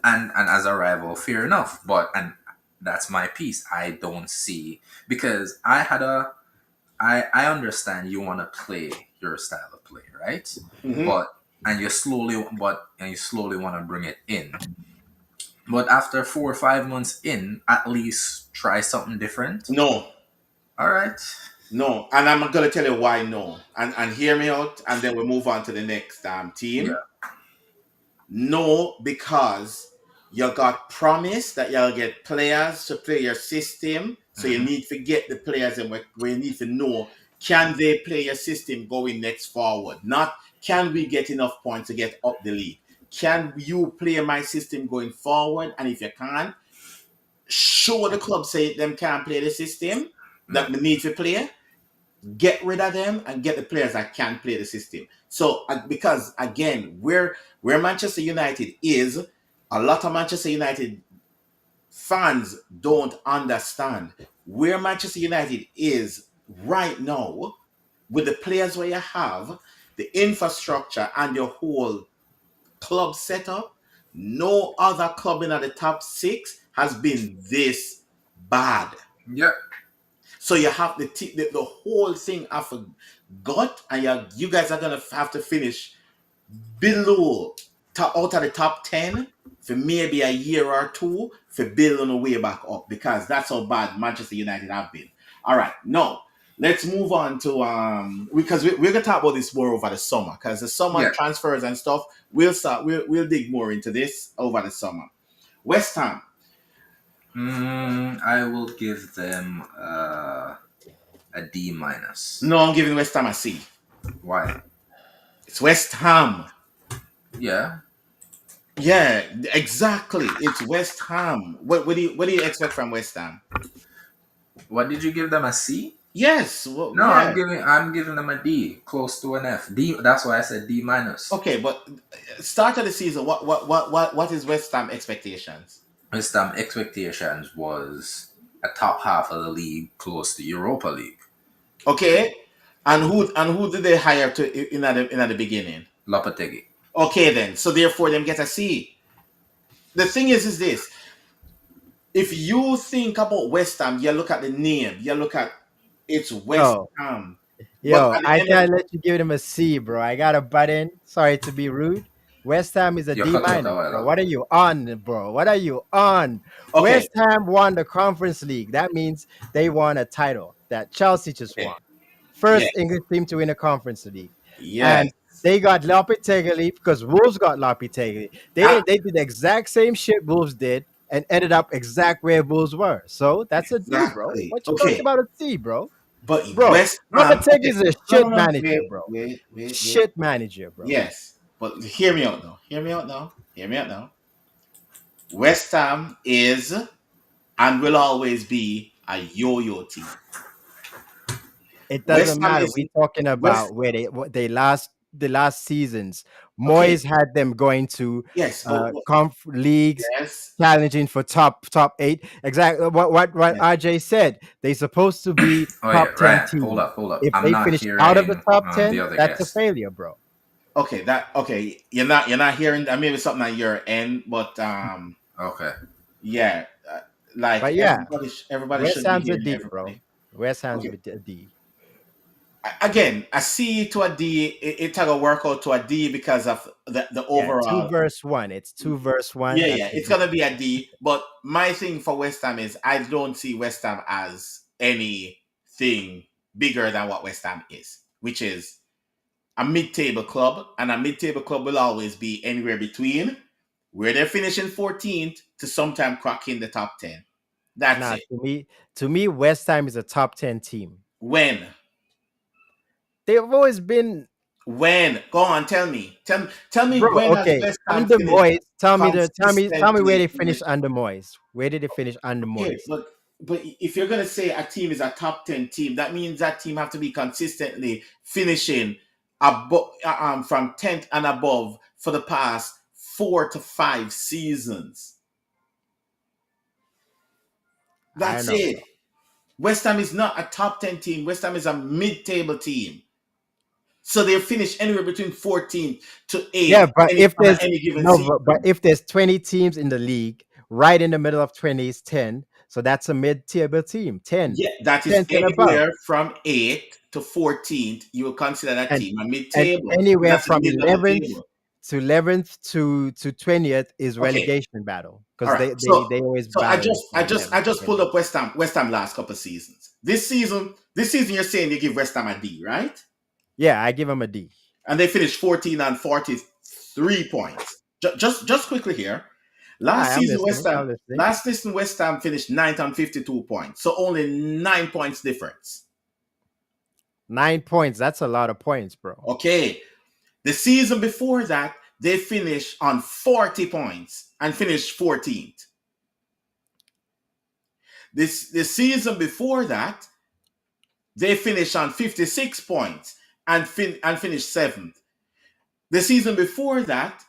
S3: and as a rival, fair enough. But and that's my piece. I don't see because I understand you want to play your style of play, right?
S1: Hmm.
S3: But and you slowly want to bring it in. But after 4 or 5 months in, at least try something different.
S1: No,
S3: All right.
S1: no, and I'm gonna tell you why no, and hear me out, and then we move on to the next
S3: Yeah.
S1: team. No, because you got promised that you'll get players to play your system. So you
S3: Hmm.
S1: need to get the players and where you need to know can they play your system going next forward? Not can we get enough points to get up the league? Can you play my system going forward? And if you can't, show the club say them can't play the system
S3: Yeah.
S1: that we need to play, get rid of them and get the players that can play the system. So because again, where Manchester United is, a lot of Manchester United fans don't understand where Manchester United is right now with the players where you have, the infrastructure and your whole club setup. No other club in the top six has been this bad.
S3: Yeah.
S1: So you have the whole thing have a gut, and you guys are gonna have to finish below out of the top 10 for maybe a year or two for building a way back up because that's how bad Manchester United have been. All right, now let's move on to because we're gonna talk about this more over the summer because the summer
S3: Yeah.
S1: transfers and stuff. We'll dig more into this over the summer. West Ham.
S3: I will give them a D minus.
S1: No, I'm giving West Ham a C.
S3: Why?
S1: It's West Ham.
S3: Yeah.
S1: Yeah, exactly. It's West Ham. What do you expect from West Ham?
S3: What did you give them a C?
S1: Yes. Well,
S3: No,
S1: yeah.
S3: I'm giving them a D, close to an F. D. That's why I said D minus.
S1: Okay, but start of the season. What is West Ham expectations?
S3: West Ham expectations was a top half of the league, close to Europa League.
S1: Okay, and who did they hire to in the beginning?
S3: Lopetegui.
S1: Okay, then. So therefore, them get a C. The thing is this: if you think about West Ham, you look at the name, you look at it's West
S2: Yo,
S1: Ham, but
S2: yo,
S1: at the
S2: I
S1: end of
S2: can't let you give them a C, bro. I got a butt in. Sorry to be rude. West Ham is a
S3: You
S2: D
S3: cut out a
S2: minus,
S3: while
S2: bro.
S3: ago.
S2: What are you on, bro? What are you on?
S1: okay,
S2: West Ham won the Conference League. That means they won a title that Chelsea just
S1: okay,
S2: won.
S1: yeah,
S2: First English team to win a Conference League.
S1: yes.
S2: And they got Lopetegui because Wolves got Lopetegui. They
S1: Ah,
S2: did they did the exact same shit Wolves did and ended up exact where Wolves were. So that's a D, bro.
S1: exactly.
S2: What you talking
S1: Okay,
S2: about a C, bro?
S1: but
S2: Bro,
S1: West Ham.
S2: Lopetegui
S1: Okay,
S2: is a
S1: no, no,
S2: shit
S1: no.
S2: manager,
S1: Wait,
S2: bro.
S1: wait, wait, wait.
S2: Shit manager, bro.
S1: Yes, but hear me out now. Hear me out now. Hear me out now. West Ham is and will always be a yo-yo team.
S2: It
S1: West
S2: doesn't
S1: Ham
S2: matter.
S1: is
S2: We talking
S1: West.
S2: about where they what they last the last seasons.
S1: Okay,
S2: Moyes had them going to
S1: yes, but
S2: leagues,
S1: yes,
S2: challenging for top eight. Exactly what
S1: yes,
S2: RJ said. They supposed to be
S3: Oh yeah,
S2: top 10
S3: Ryan. Hold
S2: team.
S3: up, hold up.
S2: If
S3: I'm
S2: they
S3: not
S2: finish out of the
S3: hearing
S2: top
S3: the
S2: 10,
S3: other
S2: that's a
S3: guest.
S2: failure, bro.
S1: okay. You're not hearing that, maybe something at your end, but
S3: Okay.
S1: yeah, like
S2: But yeah,
S1: everybody
S2: West
S1: should be
S2: Ham's a
S1: hearing
S2: D, bro.
S1: everybody.
S2: West Ham's
S1: Okay,
S2: a D.
S1: again, a C to a D. It took a workout to a D because of the
S2: Yeah, two
S1: overall.
S2: verse one. It's 2 verse 1.
S1: Yeah,
S2: That's
S1: yeah,
S2: a
S1: it's
S2: D.
S1: gonna be a D. But my thing for West Ham is I don't see West Ham as anything bigger than what West Ham is, which is a mid-table club, and a mid-table club will always be anywhere between where they're finishing 14th to sometime cracking the top 10. That's
S2: Nah,
S1: it.
S2: to me, West Ham is a top 10 team.
S1: When?
S2: They've always been,
S1: When? Go on, tell me
S2: bro.
S1: when has
S2: Okay,
S1: West Ham
S2: under
S1: finished
S2: Moyes. Tell me where
S1: consistently
S2: they
S1: in the
S2: finished under Moyes. Where did they finish under
S1: okay,
S2: Moyes?
S1: but if you're gonna say a team is a top 10 team, that means that team have to be consistently finishing above from 10th and above for the past 4 to 5 seasons.
S2: I don't
S1: That's
S2: know,
S1: it.
S2: bro.
S1: West Ham is not a top 10 team. West Ham is a mid-table team. So they finish anywhere between 14th to
S2: Yeah,
S1: 8th
S2: but if
S1: on
S2: there's
S1: any given
S2: no, but
S1: season.
S2: if there's 20 teams in the league, right in the middle of 20 is 10. So that's a mid-table team. 10,
S1: Yeah, that is
S2: 10th and above.
S1: anywhere from 8th to 14th. You will consider that
S2: and
S1: team a
S2: and
S1: mid-table because
S2: anywhere
S1: that's the
S2: from
S1: middle of the
S2: 11th
S1: table.
S2: to 11th to 20th is
S1: Okay,
S2: relegation battle
S1: all
S2: because
S1: right.
S2: they always
S1: I
S2: battle
S1: just I
S2: from
S1: just
S2: 11th
S1: I
S2: to
S1: just pulled
S2: 20th.
S1: up West Ham last couple of seasons. This season you're saying you give West Ham a D, right?
S2: Yeah, I give them a D.
S1: And they finished 14 and 43 points. Just quickly here.
S2: Hi, I'm listening. I'm listening.
S1: Last season West Ham finished 9th on 52 points. So only 9 points difference.
S2: 9 points. That's a lot of points, bro.
S1: Okay. The season before that, they finished on 40 points and finished 14th. The season before that, they finished on 56 points and finished 7th. The season before that,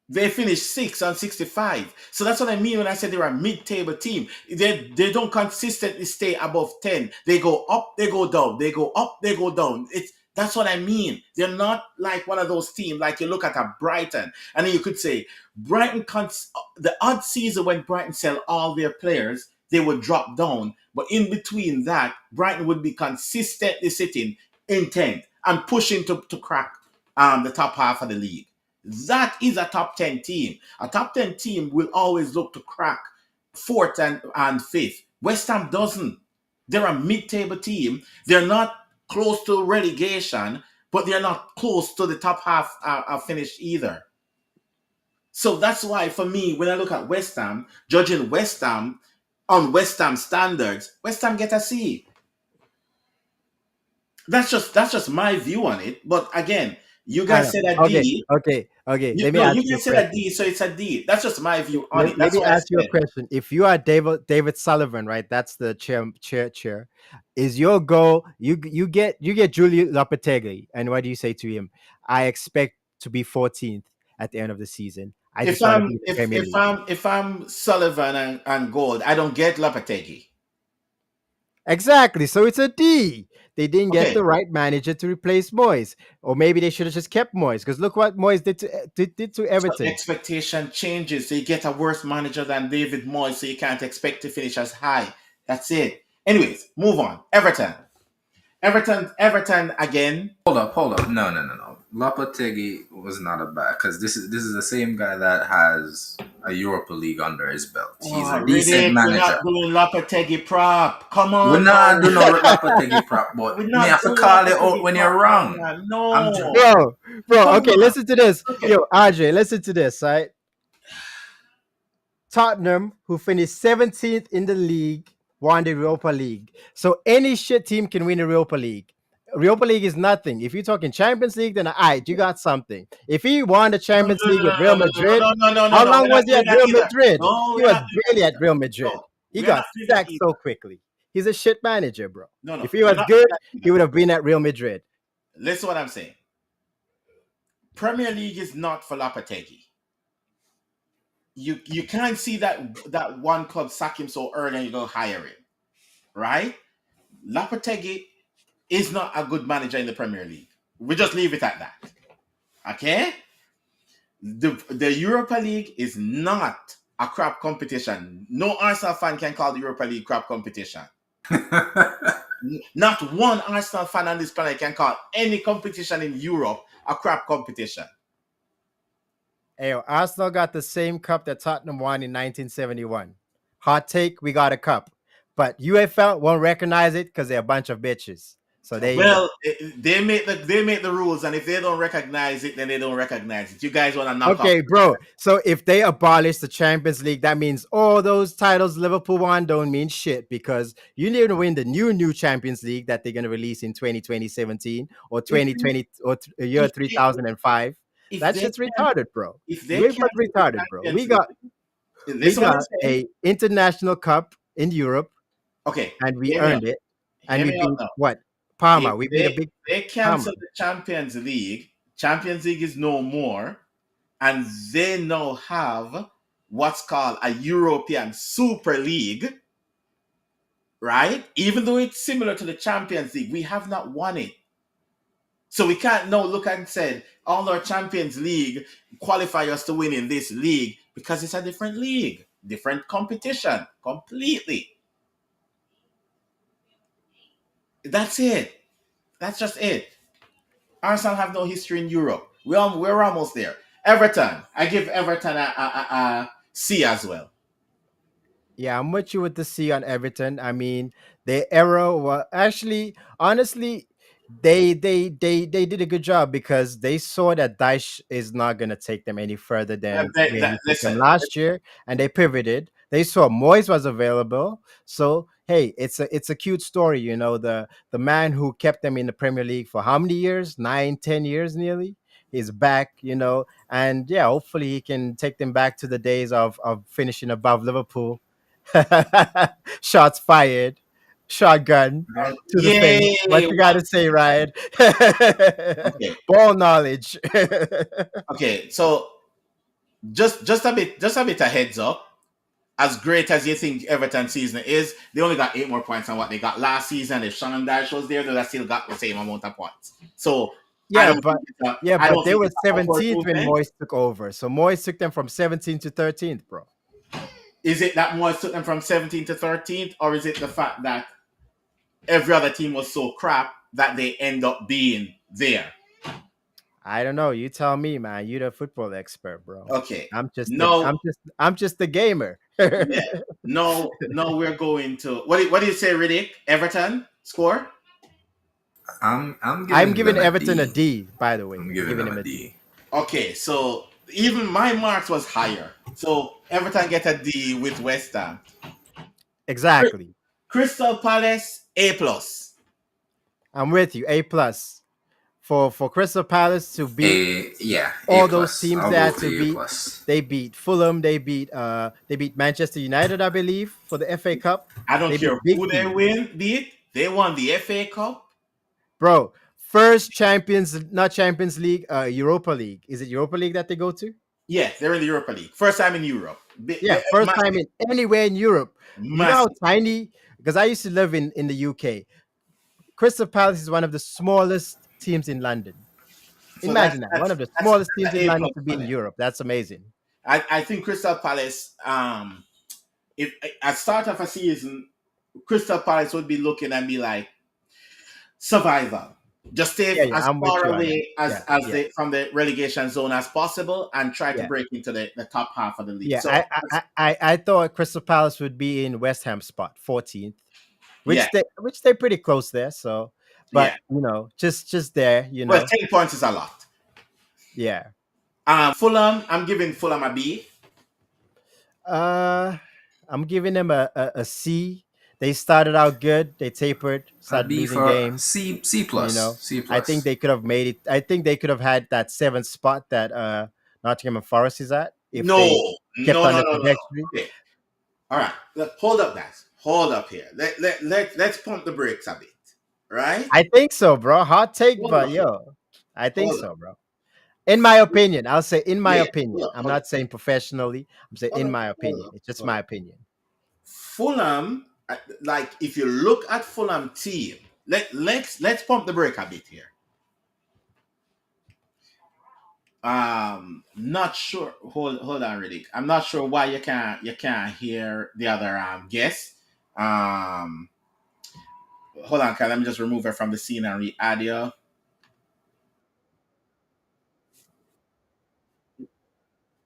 S1: they finished 6 on 65. So that's what I mean when I said they're a mid-table team. They don't consistently stay above 10. They go up, they go down. They go up, they go down. That's what I mean. They're not like one of those teams like you look at a Brighton, and then you could say the odd season when Brighton sell all their players, they would drop down. But in between that, Brighton would be consistently sitting in 10th and pushing to crack the top half of the league. That is a top 10 team. A top 10 team will always look to crack fourth and fifth. West Ham doesn't. They're a mid table team. They're not close to relegation, but they're not close to the top half finish either. So that's why, for me, when I look at West Ham, judging West Ham on West Ham standards, West Ham get a C. That's just my view on it. But again, you
S2: I
S1: guys
S2: know.
S1: said a
S2: Okay,
S1: D.
S2: okay, okay.
S1: You,
S2: Let me
S1: no,
S2: ask
S1: you
S2: you a
S1: guys said a
S2: question.
S1: D, so it's a D. That's just my view on it.
S2: Let
S1: That's
S2: me
S1: what I
S2: ask you a
S1: said.
S2: question. If you are David Sullivan, right? That's the chair. Is your goal you get Julio Lopetegui, and what do you say to him? I expect to be 14th at the end of the season. I
S1: If
S2: just want to
S1: I'm
S2: be in the
S1: if
S2: Premier
S1: if
S2: League.
S1: I'm if I'm Sullivan and Gold, I don't get Lopetegui.
S2: Exactly. So it's a D. They didn't get
S1: Okay,
S2: the right manager to replace Moyes, or maybe they should have just kept Moyes. Because look what Moyes did to
S1: so
S2: Everton.
S1: expectation changes. So you get a worse manager than David Moyes, so you can't expect to finish as high. That's it. Anyways, move on. Everton again.
S3: Hold up. No. Lopetegui was not a bad because this is the same guy that has a Europa League under his belt. He's
S1: Oh,
S3: a decent
S1: Riddick, we're not
S3: manager.
S1: doing Lopetegui prop. Come
S3: We
S1: on
S3: not do
S1: now.
S3: no Lopetegui prop,
S1: We're
S3: but me
S1: not
S3: have to
S1: doing
S3: call it out
S1: Lopetegui
S3: when
S1: prop
S3: you're
S1: right
S3: wrong.
S1: now.
S3: I'm tr-
S1: No.
S2: Bro,
S1: Come
S2: okay,
S1: on.
S2: listen to this.
S1: Okay.
S2: Yo, RJ, listen to this, right? Tottenham, who finished 17th in the league, won the Europa League. So any shit team can win the Europa League. Europa League is nothing. If you're talking Champions League, then all right, you got something. If he won the
S1: No,
S2: Champions
S1: no,
S2: League
S1: no,
S2: with
S1: no,
S2: Real
S1: no, no,
S2: Madrid,
S1: no, no, no, no,
S2: how
S1: no.
S2: long
S1: We're not
S2: was he
S1: doing
S2: at
S1: that
S2: Real
S1: either.
S2: Madrid?
S1: No,
S2: He
S1: we're
S2: was
S1: not doing that
S2: barely at
S1: either.
S2: Real Madrid.
S1: No,
S2: He
S1: we're
S2: got
S1: not doing that
S2: sacked so
S1: either.
S2: quickly. He's a shit manager, bro.
S1: No,
S2: If
S1: no,
S2: he
S1: we're
S2: was
S1: not
S2: good,
S1: doing that
S2: he
S1: either.
S2: would have been at Real Madrid.
S1: Listen what I'm saying. Premier League is not for Lopetegui. You can't see that one club sack him so early and you go hire him, right? Lopetegui is not a good manager in the Premier League. We just leave it at that. Okay? The Europa League is not a crap competition. No Arsenal fan can call the Europa League crap competition. Not one Arsenal fan on this planet can call any competition in Europe a crap competition.
S2: Hey, Arsenal got the same cup that Tottenham won in 1971. Hot take, we got a cup. But UFL won't recognize it because they're a bunch of bitches. So there you go.
S1: Well, they make the rules, and if they don't recognize it, then they don't recognize it. You guys want to knock off?
S2: Okay, bro. So if they abolish the Champions League, that means all those titles Liverpool won don't mean shit because you need to win the new Champions League that they're going to release in 2017 or
S1: If
S2: 2020 or year
S1: if they
S2: 3005.
S1: if
S2: That
S1: they
S2: shit's
S1: can
S2: retarded, bro.
S1: if they
S2: Way but
S1: can't win the
S2: retarded, bro.
S1: Champions League,
S2: We
S1: listen what I'm
S2: got
S1: saying.
S2: a international cup in Europe
S1: Okay,
S2: and we
S1: hear me out.
S2: earned it. And
S1: Hear
S2: we
S1: me out
S2: beat
S1: now.
S2: what?
S1: If
S2: Parma. We beat a
S1: they
S2: big
S1: they
S2: Parma.
S1: cancel the Champions League is no more, and they now have what's called a European Super League, right? Even though it's similar to the Champions League, we have not won it. So we can't now look and say all our Champions League qualify us to win in this league because it's a different league, different competition, completely. That's it. That's just it. Arsenal have no history in Europe. We're almost there. Everton, I give Everton a C as well.
S2: Yeah, I'm with you with the C on Everton. I mean, their era was actually, honestly, they did a good job because they saw that Daesh is not gonna take them any further than where he took them
S1: Listen,
S2: last year, and they pivoted. They saw Moyes was available, so hey, it's a cute story, you know. The man who kept them in the Premier League for how many years? 9, 10 years nearly. He's back, you know, and yeah, hopefully he can take them back to the days of finishing above Liverpool. Shots fired, shotgun to the face. What
S1: yay!
S2: you got to say, Ryan?
S1: Okay,
S2: Ball knowledge.
S1: okay. So just a bit of heads up. As great as you think Everton season is, they only got 8 more points than what they got last season. If Shannon Dash was there, they still got the same amount of points. So I
S2: yeah,
S1: don't
S2: but
S1: think it's a,
S2: yeah,
S1: I
S2: but
S1: don't
S2: they
S1: think
S2: were
S1: it's an upward
S2: 17th when
S1: movement.
S2: Moyes took over. So Moyes took them from 17th to 13th, bro.
S1: Is it that Moyes took them from 17th to 13th, or is it the fact that every other team was so crap that they end up being there?
S2: I don't know. You tell me, man. You're the football expert, bro.
S1: Okay.
S2: I'm just the
S1: No,
S2: I'm just the gamer.
S1: yeah. No, we're going to what do you say, Riddick? Everton score?
S3: I'm
S2: I'm
S3: giving
S2: giving
S3: them a
S2: Everton a
S3: D.
S2: D, by the way.
S3: I'm
S2: I'm
S3: giving
S2: giving
S3: them
S2: him
S3: a
S2: a D.
S3: D.
S1: Okay, so even my marks was higher. So Everton get a D with West Ham.
S2: Exactly.
S1: Crystal Palace A plus.
S2: I'm with you. A plus for Crystal Palace to beat
S3: A
S2: all those
S3: plus.
S2: teams
S3: I'll
S2: they
S3: go
S2: had
S3: with
S2: to
S3: the A
S2: beat.
S3: plus.
S2: They beat Fulham. They beat Manchester United, I believe, for the FA Cup.
S1: I don't
S2: They beat
S1: care
S2: big
S1: who they
S2: teams,
S1: beat. They won the FA Cup.
S2: bro. First champions, not Champions League, Europa League. Is it Europa League that they go to?
S1: Yeah, they're in the Europa League. First time in Europe.
S2: Yeah, first time
S1: Massive,
S2: in anywhere in Europe. You know how
S1: massive.
S2: tiny? Because I used to live in the UK. Crystal Palace is one of the smallest teams in London.
S1: So
S2: Imagine that. One of the smallest
S1: that's
S2: teams
S1: an
S2: in
S1: A
S2: London
S1: plus
S2: to be
S1: for
S2: in
S1: them.
S2: Europe. That's amazing.
S1: I think Crystal Palace, if at start of a season, Crystal Palace would be looking and be like survival. Just stay
S2: Yeah, yeah,
S1: as
S2: I'm with
S1: far
S2: you on that.
S1: away
S2: Yeah,
S1: as
S2: yeah,
S1: they from the relegation zone as possible and try to
S2: yeah,
S1: break into the top half of the league.
S2: yeah.
S1: So
S2: I thought Crystal Palace would be in West Ham spot 14th,
S1: yeah,
S2: which they're pretty close there. So,
S1: yeah.
S2: but just there,
S1: Well, 10 points is a lot.
S2: yeah.
S1: Fulham, I'm giving Fulham a B.
S2: Uh, I'm giving them a C. They started out good. They tapered,
S3: A
S2: started
S3: B
S2: losing
S3: for
S2: games.
S3: C
S2: You
S3: plus.
S2: know,
S3: C
S2: I think
S3: plus.
S2: they could have made it. I think they could have had that seventh spot that Nottingham Forest is at if
S1: No,
S2: they kept
S1: no,
S2: on
S1: no,
S2: the
S1: no, no, no.
S2: trajectory.
S1: Okay, all right. Hold up, guys. Hold up here. Let's pump the brakes a bit. Right?
S2: I think so, bro. Hot take,
S1: Hold
S2: but
S1: up here.
S2: yo, I think
S1: Hold up.
S2: so, bro. In my opinion, I'll say in my
S1: Yeah. Hold
S2: opinion.
S1: up.
S2: I'm
S1: Hold up.
S2: not saying professionally. I'm saying
S1: Hold
S2: in
S1: up.
S2: my
S1: Hold
S2: opinion.
S1: up.
S2: It's just
S1: Hold
S2: my
S1: up.
S2: opinion.
S1: Fulham, like if you look at Fulham team, let's pump the brake a bit here. Not sure. Hold on, really. I'm not sure why you can't hear the other guest. Um, hold on, let me just remove her from the scene and re-add you.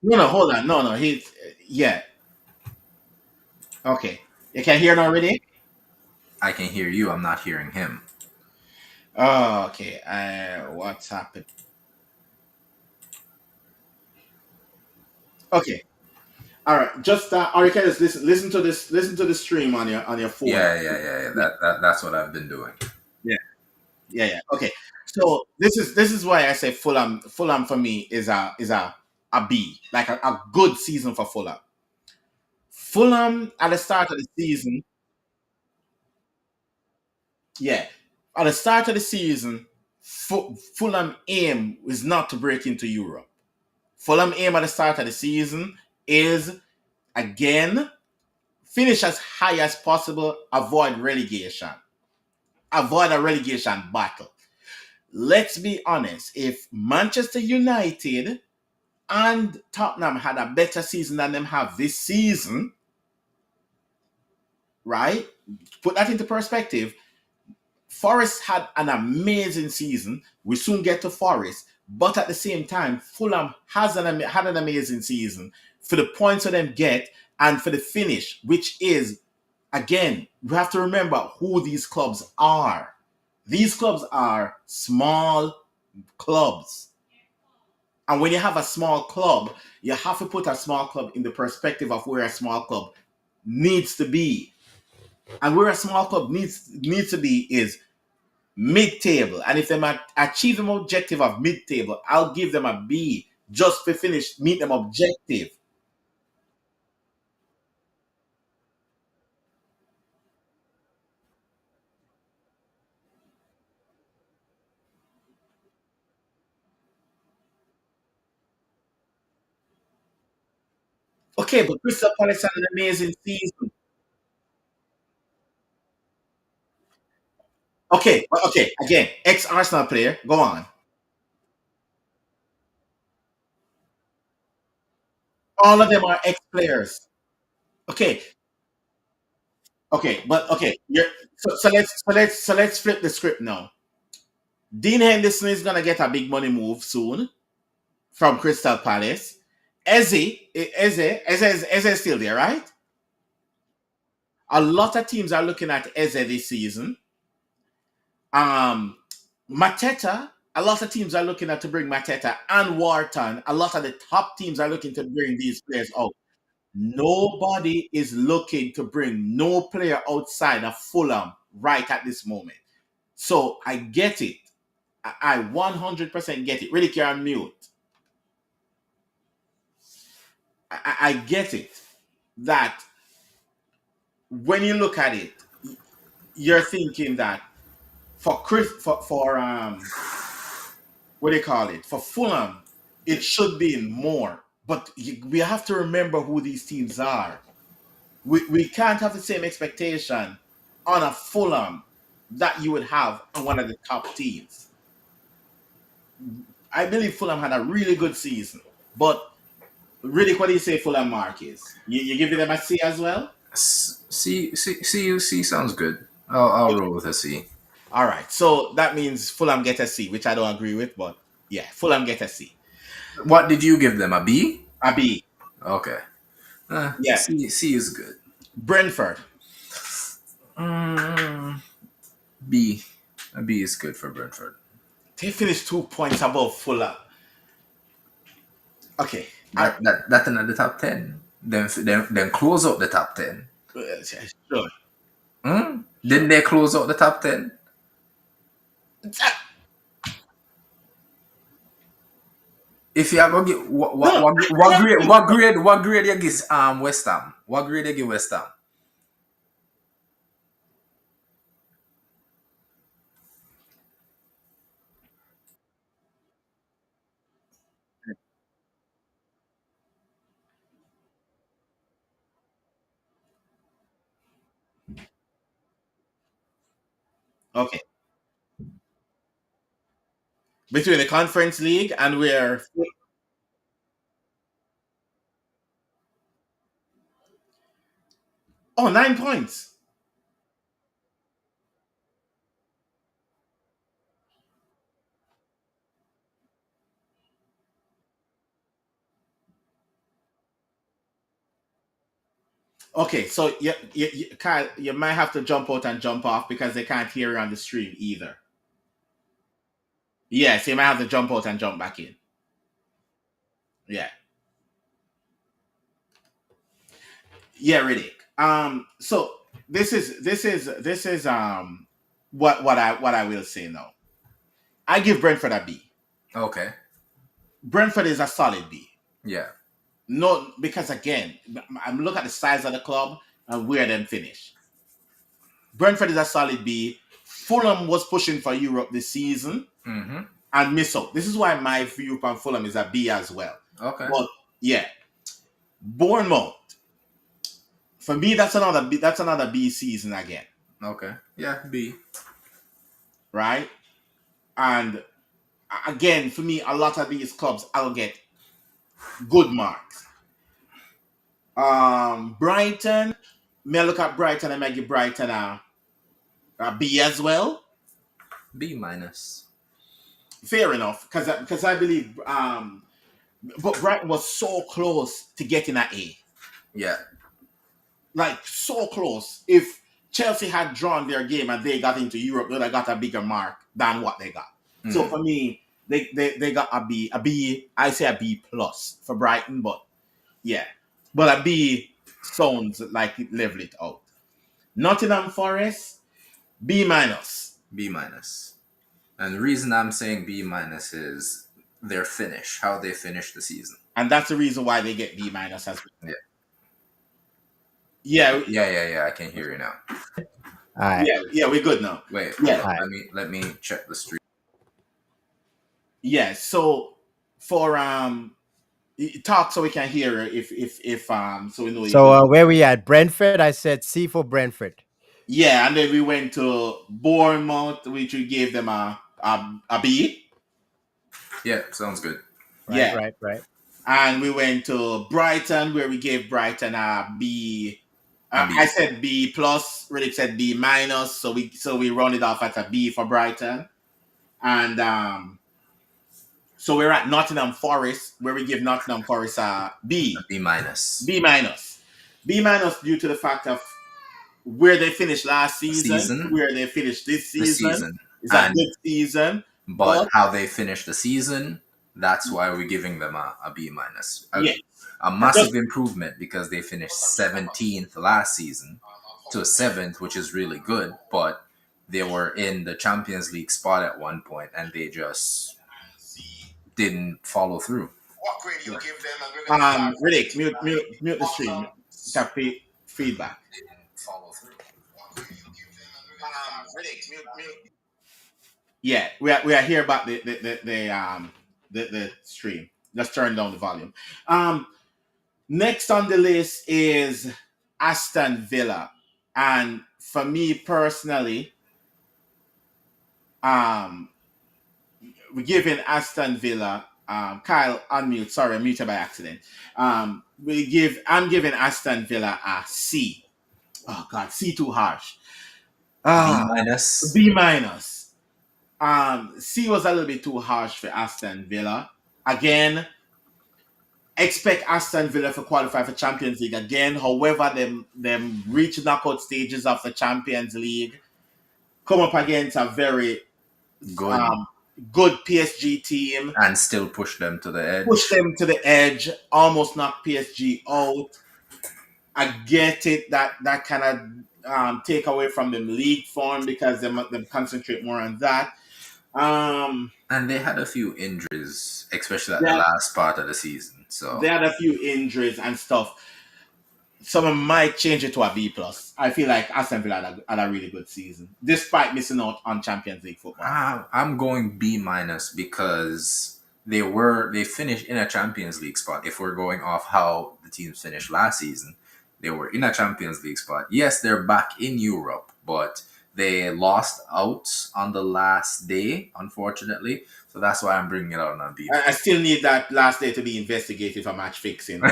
S1: No, no, hold on. No, no, he's yeah. Okay, you can hear it already.
S3: I can hear you. I'm not hearing him.
S1: Oh, okay. What's happened? Okay, all right. Just or you can just listen to this. Listen to the stream on your phone.
S3: Yeah.
S1: Yeah,
S3: That's what I've been doing.
S1: yeah, yeah. Okay. So this is why I say Fulham. Fulham for me is a B, like a good season for Fulham. Fulham at the start of the season, yeah, at the start of the season, Fulham aim is not to break into Europe. Fulham aim at the start of the season is again finish as high as possible, avoid relegation, avoid a relegation battle. Let's be honest, if Manchester United and Tottenham had a better season than them have this season, right? Put that into perspective. Forest had an amazing season. We soon get to Forest, but at the same time, Fulham had an amazing season for the points that them get and for the finish, which is again we have to remember who these clubs are. These clubs are small clubs, and when you have a small club, you have to put a small club in the perspective of where a small club needs to be, and where a small club needs to be is mid-table. And if they might achieve the objective of mid-table, I'll give them a B just to finish meet them objective. Okay, but Crystal Palace had an amazing season. Okay, okay, again, ex-Arsenal player, go on. All of them are ex-players. Okay, okay, but okay, so let's flip the script now. Dean Henderson is gonna get a big money move soon from Crystal Palace. Eze is still there, right? A lot of teams are looking at Eze this season. Um, Mateta, a lot of teams are looking at to bring Mateta and Wharton. A lot of the top teams are looking to bring these players out. Nobody is looking to bring no player outside of Fulham right at this moment. So I get it. I 100% get it. Really can mute. I get it that when you look at it, you're thinking that for Chris for what do you call it, for Fulham, it should be in more. But we have to remember who these teams are. We can't have the same expectation on a Fulham that you would have on one of the top teams. I believe Fulham had a really good season, but really, what do you say, Fulham Mark is? You giving them a C as well?
S3: C sounds good. I'll roll with a C.
S1: All right, so that means Fulham get a C, which I don't agree with, but yeah, Fulham get a C.
S3: What did you give them? A B?
S1: A B,
S3: Okay.
S1: yeah.
S3: C is good.
S1: Brentford,
S3: Mm, B. A B is good for Brentford.
S1: they finished 2 points above Fulham. Okay,
S3: That in the top 10. Then close out the top 10.
S1: sure,
S3: Hmm?
S1: sure.
S3: Didn't they close out the top 10? If you are gonna get
S1: No,
S3: what
S1: I
S3: grade
S1: agree.
S3: you give West Ham? What grade you give West Ham?
S1: Okay, between the Conference League and where? Oh, 9 points. Okay, so Kyle, you might have to jump out and jump off because they can't hear you on the stream either. Yes, you might have to jump out and jump back in. Yeah. Yeah, Riddick. So this is what I will say now. I give Brentford a B.
S3: Okay.
S1: Brentford is a solid B.
S3: Yeah.
S1: No, because again, I'm looking at the size of the club and where them finish. Brentford is a solid B. Fulham was pushing for Europe this season
S3: Mm-hmm.
S1: and miss out. This is why my view on Fulham is a B as well.
S3: Okay.
S1: But yeah, Bournemouth. For me, that's another B. That's another B season again,
S3: Okay. Yeah. B.
S1: right? And again, for me, a lot of these clubs, I'll get good marks. Brighton, may I look at Brighton and may give Brighton a B as well.
S3: B minus.
S1: Fair enough, because I believe but Brighton was so close to getting an A,
S3: Yeah.
S1: like so close. If Chelsea had drawn their game and they got into Europe, they would have got a bigger mark than what they got. So for me, they got a B. A B, I say a B plus for Brighton, but yeah. But a B sounds like it level it out. Nottingham Forest, B minus.
S3: B minus. And the reason I'm saying B minus is their finish, how they finish the season.
S1: And that's the reason why they get B minus as well.
S3: Yeah.
S1: Yeah.
S3: Yeah. I can hear you now.
S2: All right.
S1: Yeah, we're good now.
S3: Wait.
S1: Yeah.
S3: Let me check the stream.
S1: Yeah, so for talk so we can hear if so we know.
S2: So where we at? Brentford. I said C for Brentford.
S1: Yeah, and then we went to Bournemouth, which we gave them a B.
S3: Yeah, sounds good.
S2: Right.
S1: And we went to Brighton, where we gave Brighton a B. I said B plus. Riddick said B minus. So we run it off at a B for Brighton, and so we're at Nottingham Forest, where we give Nottingham Forest a B.
S3: B minus.
S1: B minus. B minus due to the fact of where they finished last season. Where they finished this season. It's a good season.
S3: But how they finished the season, that's why we're giving them a B minus. A massive improvement because they finished 17th last season to 7th, which is really good. But they were in the Champions League spot at one point and they just didn't follow through.
S1: Riddick, mute the stream. Got feedback.
S3: Follow through.
S1: Riddick, mute. Yeah, we are here about the stream. Just turn down the volume. Next on the list is Aston Villa, and for me personally, we're giving Aston Villa. Kyle, unmute. Sorry, I muted by accident. I'm giving Aston Villa a C. Oh God, C too harsh.
S3: B minus.
S1: B minus. C was a little bit too harsh for Aston Villa. Again, expect Aston Villa to qualify for Champions League again. However, them reach knockout stages of the Champions League, come up against a very good PSG team,
S3: and still push them to the edge.
S1: Almost knock PSG out. I get it that kind of take away from them league form because them concentrate more on that.
S3: And they had a few injuries, especially at the last part of the season. So
S1: they had a few injuries and stuff. Someone might change it to a B plus. I feel like Aston Villa had a really good season, despite missing out on Champions League football.
S3: I'm going B minus because they finished in a Champions League spot. If we're going off how the teams finished last season, they were in a Champions League spot. Yes, they're back in Europe, but they lost out on the last day, unfortunately. So that's why I'm bringing it out on B.
S1: I still need that last day to be investigated for match fixing.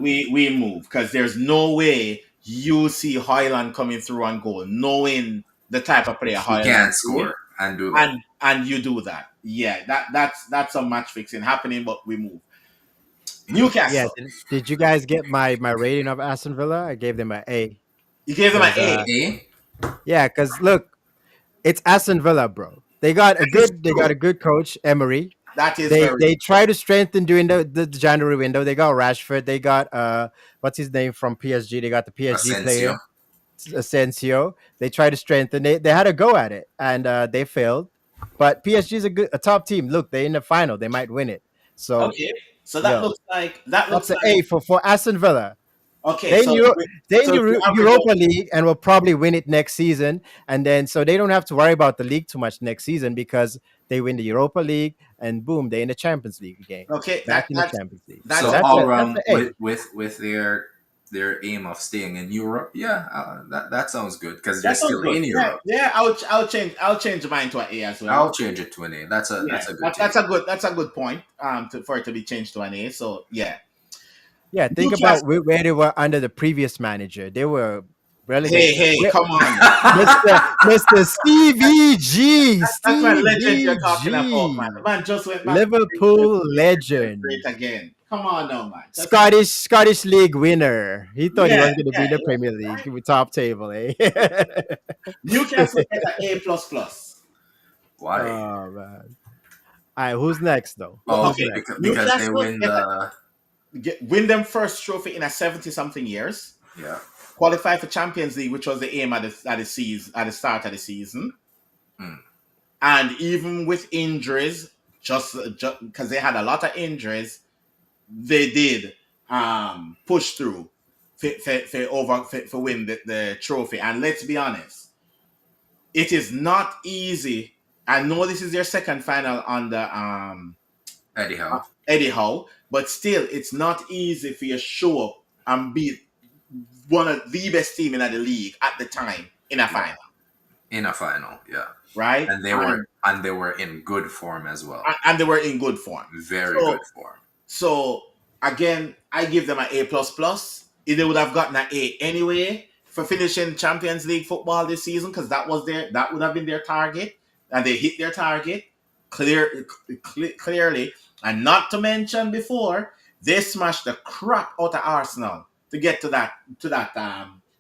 S1: we move because there's no way you see Highland coming through and goal, knowing the type of player
S3: He
S1: Highland
S3: can't
S1: is,
S3: score and do that.
S1: and you do that. Yeah, that's some match fixing happening, but we move.
S2: Yeah.
S1: Newcastle,
S2: Did you guys get my rating of Aston Villa? I gave them an A
S1: you gave them an
S2: because
S1: A.
S3: Eh?
S2: yeah, because look, it's Aston Villa, bro.
S1: That is
S2: They got
S1: true.
S2: a good coach, Emery.
S1: That is very
S2: They try to strengthen during the January window. They got Rashford. They got what's his name from PSG. They got the PSG
S3: Asensio.
S2: player Asensio. They tried to strengthen. They had a go at it and they failed. But PSG is a top team. Look, they're in the final. They might win it. So
S1: okay. So that
S2: yo,
S1: looks like that
S2: that's
S1: looks
S2: an
S1: like
S2: A for Aston Villa.
S1: okay.
S2: They in
S1: So
S2: Euro, they in
S1: so if you average out,
S2: Europa League and will probably win it next season. And then so they don't have to worry about the league too much next season because they win the Europa League and boom, they're in the Champions League again.
S1: okay,
S2: Back in the Champions League. So
S1: that's
S3: So
S1: a
S3: all
S2: that's
S3: around
S2: the A.
S3: with their aim of staying in Europe, yeah, that sounds good because they're
S1: that sounds
S3: still
S1: good.
S3: in
S1: Yeah,
S3: Europe.
S1: yeah. I'll change mine to an A as well.
S3: I'll change it to an A. That's
S1: Yeah,
S3: a good take.
S1: that's a good point. For it to be changed to an A. So yeah,
S2: Yeah, think about
S1: Newcastle.
S2: where they were under the previous manager. They were
S1: Hey,
S2: relegated.
S1: hey, come on.
S2: Mr. Stevie G,
S1: That's my legend you're
S2: Stevie
S1: talking about, man. The
S2: G,
S1: man just went back to
S2: Liverpool
S1: great
S2: legend,
S1: again. Come on now, man. Just
S2: Scottish League winner. He thought he
S1: yeah,
S2: was going to be
S1: yeah,
S2: in the
S1: yeah.
S2: Premier League
S1: Right?
S2: with top table, eh?
S1: Newcastle get an A plus plus.
S3: Why?
S2: Oh man! All right, who's next though?
S3: Oh,
S2: Who's
S3: okay,
S1: Okay,
S2: next?
S3: because they
S1: Newcastle
S3: win the
S1: win them first trophy in a 70 something years.
S3: yeah.
S1: Qualify for Champions League, which was the aim at the season at the start of the season.
S3: Mm.
S1: And even with injuries, just because they had a lot of injuries, they did push through for win the trophy. And let's be honest, it is not easy. I know this is their second final on the
S3: Anyhow,
S1: Eddie Howe, but still, it's not easy for you to show up and beat one of the best team in the league at the time in a final,
S3: in a final, yeah,
S1: right?
S3: and they were in good form as well,
S1: And they were in good form.
S3: very
S1: So
S3: good form.
S1: So again, I give them an A plus plus. They would have gotten an A anyway for finishing Champions League football this season because that would have been their target, and they hit their target clearly. And not to mention before they smashed the crap out of Arsenal to get to that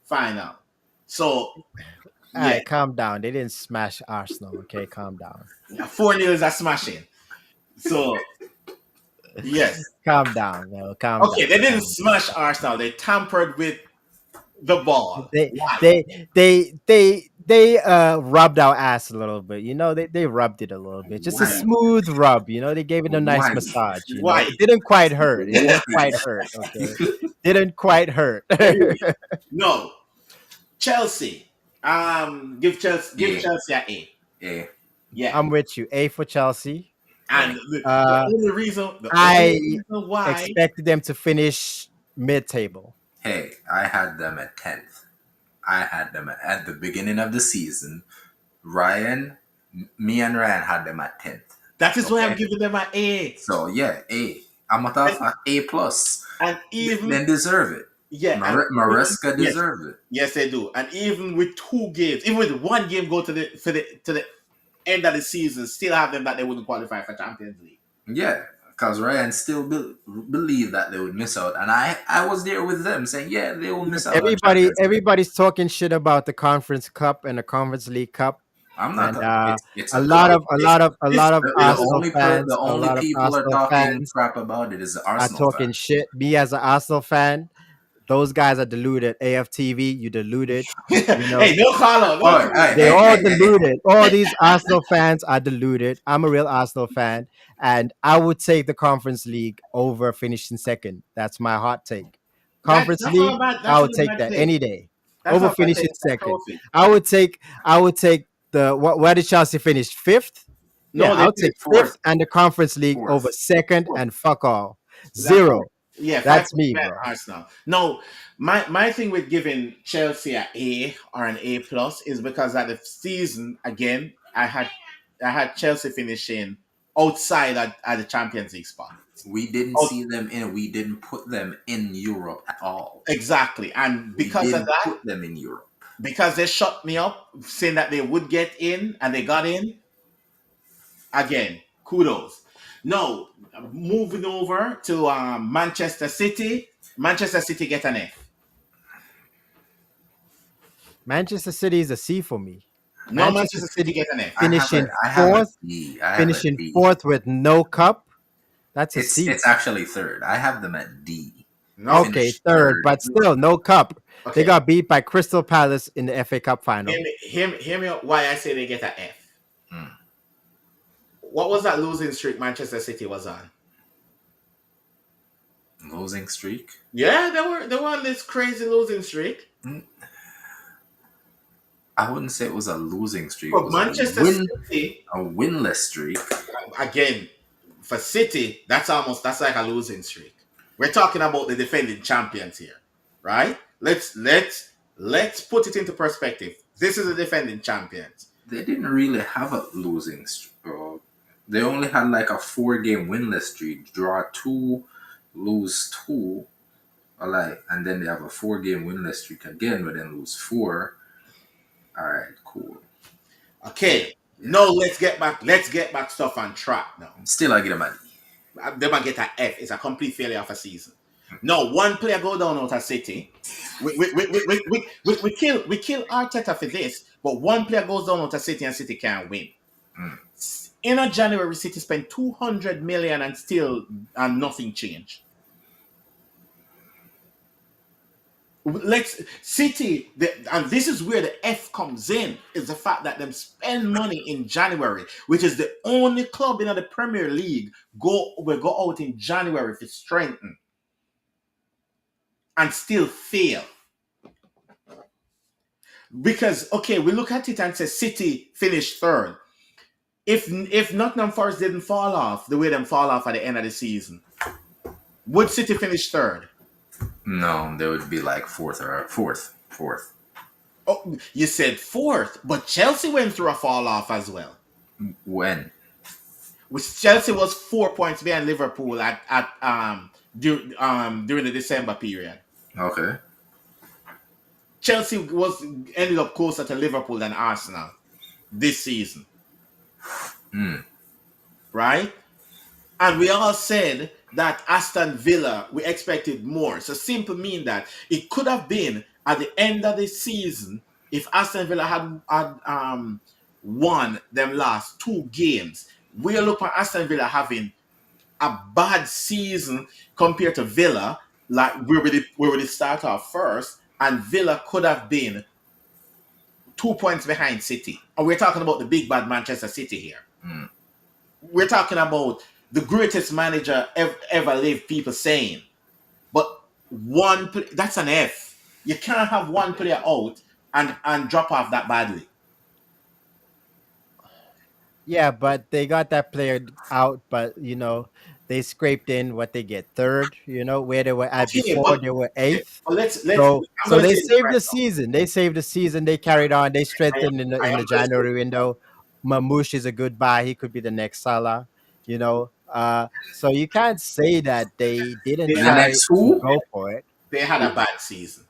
S1: final. So
S2: All
S1: yeah,
S2: right, calm down. They didn't smash Arsenal. Okay, calm down.
S1: 4-0 is a smashing. So yes,
S2: Calm down, man. Calm
S1: okay,
S2: down.
S1: they didn't
S2: Calm
S1: smash Arsenal. They tampered with the ball.
S2: they
S1: Why?
S2: rubbed our ass a little bit. You know, they rubbed it a little bit. Just a
S3: Why?
S2: smooth rub. You know, they gave it a nice
S3: Why?
S2: massage. You know,
S1: Why?
S2: it didn't quite hurt. It
S3: Why?
S2: didn't quite hurt. Okay, didn't quite hurt.
S1: Anyway, no. Chelsea. Give
S3: Yeah,
S1: Chelsea an A.
S3: yeah.
S1: Yeah.
S2: I'm with you. A for Chelsea.
S1: And
S2: Uh,
S1: the only
S2: I
S1: reason why
S2: expected them to finish mid-table.
S3: Hey, I had them at 10th. I had them at the beginning of the season. Me and Ryan had them at 10th.
S1: that is why I'm
S3: Okay.
S1: giving them an A.
S3: So yeah, A. I'm at a A plus.
S1: And even
S3: Then deserve it.
S1: yeah, and
S3: Maresca
S1: yes,
S3: deserves it.
S1: yes they do. And even with 2 games, even with 1 game go to the end of the season, still have them that they wouldn't qualify for Champions League.
S3: Yeah, because Ryan still believed that they would miss out, and I was there with them saying, yeah, they will miss out on Champions League.
S2: Everybody's talking shit about the Conference Cup and the Conference League Cup,
S3: I'm not.
S2: and
S3: It's a cup.
S2: a lot of
S3: The only people are
S2: Arsenal
S3: talking
S2: fans
S3: crap about it is the
S2: are
S3: Arsenal
S2: talking
S3: fans.
S2: shit. Me as an Arsenal fan, those guys are deluded. AFTV, you deluded. You know,
S1: Hey, no call out.
S3: All right, hey,
S2: they're
S3: hey,
S2: all
S3: hey, hey, hey.
S2: deluded. All these Arsenal fans are deluded. I'm a real Arsenal fan, and I would take the Conference League over finishing second. That's my hot take. Conference
S1: That's not
S2: League,
S1: a bad.
S2: I
S1: That's
S2: would
S1: not a
S2: take
S1: bad
S2: that
S1: take.
S2: any day
S1: That's
S2: over
S1: not a bad
S2: finishing
S1: take. That's
S2: second.
S1: trophy.
S2: I would take the where did Chelsea finish fifth? Yeah,
S1: No, they
S2: I'll
S1: did
S2: take
S1: it
S2: fifth
S3: Fourth,
S2: and the Conference League over
S3: fourth.
S2: second
S1: fourth.
S2: and fuck all.
S1: That's
S2: Zero.
S1: right. Yeah, 5
S2: That's
S1: points
S2: me,
S1: behind
S2: bro.
S1: Arsenal. No, my thing with giving Chelsea an A or an A plus is because at the season again, I had Chelsea finishing outside at the Champions League spot.
S3: We didn't
S1: Oh,
S3: see them in. We didn't put them in Europe at all.
S1: exactly. And
S3: We
S1: because of
S3: didn't
S1: that,
S3: put them in Europe.
S1: because they shut me up saying that they would get in and they got in, again, kudos. No, moving over to Manchester City. Manchester City get an F.
S2: Manchester City is a C for me.
S1: No,
S2: Manchester
S1: Manchester City
S2: City
S1: get an F.
S2: finishing
S3: I have a
S2: fourth,
S3: D. I have a
S2: finishing
S3: D.
S2: fourth with no cup. That's a C.
S3: It's actually third. I have them at D. They
S1: No,
S2: Okay,
S3: finished
S2: third, but still no cup. They
S1: okay.
S2: got beat by Crystal Palace in the FA Cup final.
S1: Hear me out why I say they get an F.
S3: Hmm.
S1: What was that losing streak Manchester City was on?
S3: Losing streak.
S1: Yeah, they were on this crazy losing streak.
S3: I wouldn't say it was a losing streak. It
S1: For
S3: was
S1: Manchester City,
S3: a winless streak.
S1: again, for City, that's like a losing streak. We're talking about the defending champions here, right? Let's put it into perspective. This is the defending champions.
S3: They didn't really have a losing streak. They only had like a 4-game winless streak. Draw 2, lose 2, and then they have a 4-game winless streak again, but then lose 4. All right, cool.
S1: Okay, no, let's get back stuff on track now.
S3: Still, I get a money.
S1: They might get an F. It's a complete failure of a season. No, one player go down out of City. We kill Arteta for this, but one player goes down out of City and City can't win. In a January, City spent 200 million and still nothing changed. City, and this is where the F comes in, is the fact that them spend money in January, which is the only club in the Premier League will go out in January for strengthen and still fail. Because okay, we look at it and say City finished third. If Nottingham Forest didn't fall off the way them fall off at the end of the season, would City finish third?
S3: No, they would be like fourth.
S1: Oh, you said fourth, but Chelsea went through a fall off as well.
S3: When?
S1: Which Chelsea was 4 points behind Liverpool during the December period.
S3: Okay.
S1: Chelsea ended up closer to Liverpool than Arsenal this season. Right? And we all said that Aston Villa, we expected more. So simply mean that it could have been at the end of the season if Aston Villa had won them last 2 games. We're looking at Aston Villa having a bad season compared to Villa, like where we start off first, and Villa could have been 2 points behind City. And we're talking about the big bad Manchester City here. We're talking about the greatest manager ever lived, people saying. But that's an F. You can't have one player out and drop off that badly.
S2: Yeah, but they got that player out, but they scraped in what they get third, where they were at
S1: Okay,
S2: before they were eighth.
S1: Well, let's
S2: So
S1: I'm
S2: so
S1: gonna
S2: they
S1: say this
S2: saved
S1: right
S2: the
S1: now.
S2: season. They saved the season. They carried on. They strengthened in
S1: I
S2: the
S1: am gonna
S2: January window. Mamouche is a good buy. He could be the next Salah. So you can't say that they didn't
S1: They
S3: The
S1: had,
S2: try
S3: next
S2: to
S3: who?
S2: go for it.
S1: they had a bad season.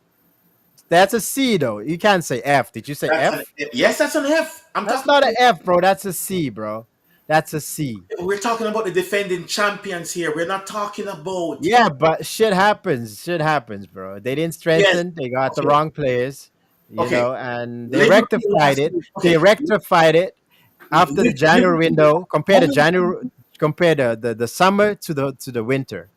S2: That's a C though. You can't say F. Did you say F?
S1: Yes, that's an F.
S2: That's not an F, bro. That's a C, bro. That's a C.
S1: We're talking about the defending champions here. We're not talking about.
S2: Yeah, but shit happens. Shit happens, bro. They didn't strengthen. They got the
S1: Okay.
S2: wrong players,
S1: Okay.
S2: and they
S1: Liverpool
S2: rectified it.
S1: okay.
S2: They rectified it after the January window. Compare the summer to the winter.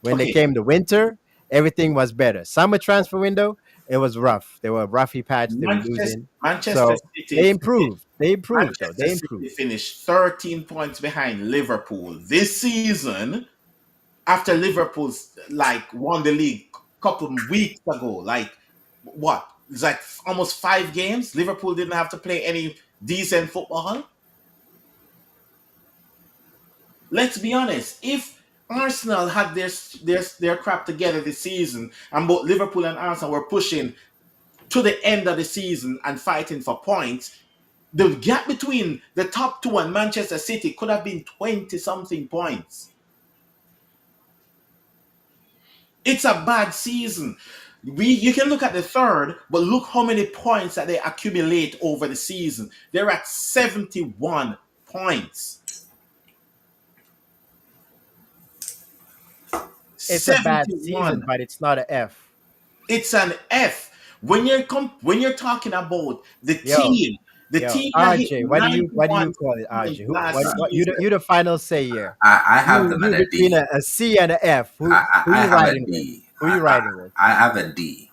S2: When they
S1: Okay.
S2: came to winter, everything was better. Summer transfer window, it was rough. They were roughy patch. They were losing.
S1: Manchester
S2: So
S1: City.
S2: they improved. They improved though.
S1: Manchester
S2: They
S1: City
S2: improved.
S1: finished 13 points behind Liverpool this season after Liverpool's won the league a couple of weeks ago. Like what? It's like almost 5 games. Liverpool didn't have to play any decent football. Let's be honest. If Arsenal had their crap together this season, and both Liverpool and Arsenal were pushing to the end of the season and fighting for points, The gap between the top two and Manchester City could have been 20 something points. It's a bad season. You can look at the third, but look how many points that they accumulate over the season. They're at 71 points.
S2: It's a bad season,
S1: 71.
S2: but it's not a F.
S1: It's an F. When you're talking about
S2: Yo,
S1: the
S2: yo,
S1: team that hit
S2: RJ, what do you
S1: 91
S2: call it,
S1: points
S2: RJ? Who,
S1: last
S2: what you
S1: season.
S2: the final say here?
S3: I have them
S2: You
S3: at a
S2: between
S3: D.
S2: a C and a F. Who
S3: I
S2: you
S3: have a
S2: riding with?
S3: D.
S2: Who you riding with?
S3: I have a D.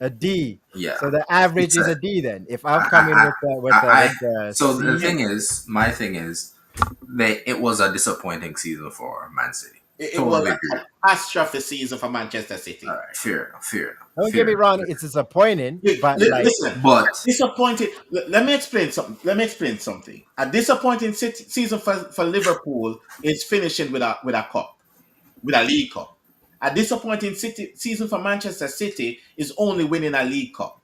S2: A D.
S3: Yeah.
S2: So the average
S3: It's
S2: is
S3: a
S2: a D then. If I'm coming with the
S3: so the
S2: C,
S3: thing is, my thing is, it was a disappointing season for Man City.
S1: It was
S3: Totally
S1: a
S3: agree.
S1: catastrophe season for Manchester City.
S3: All right, fair enough, fair enough,
S2: don't get
S3: fair
S2: me
S3: enough.
S2: wrong, it's disappointing, but like,
S1: Listen,
S3: But
S1: disappointed. Let me explain something. Let me explain something. A disappointing season for Liverpool is finishing with a cup, with a league cup. A disappointing season for Manchester City is only winning a league cup.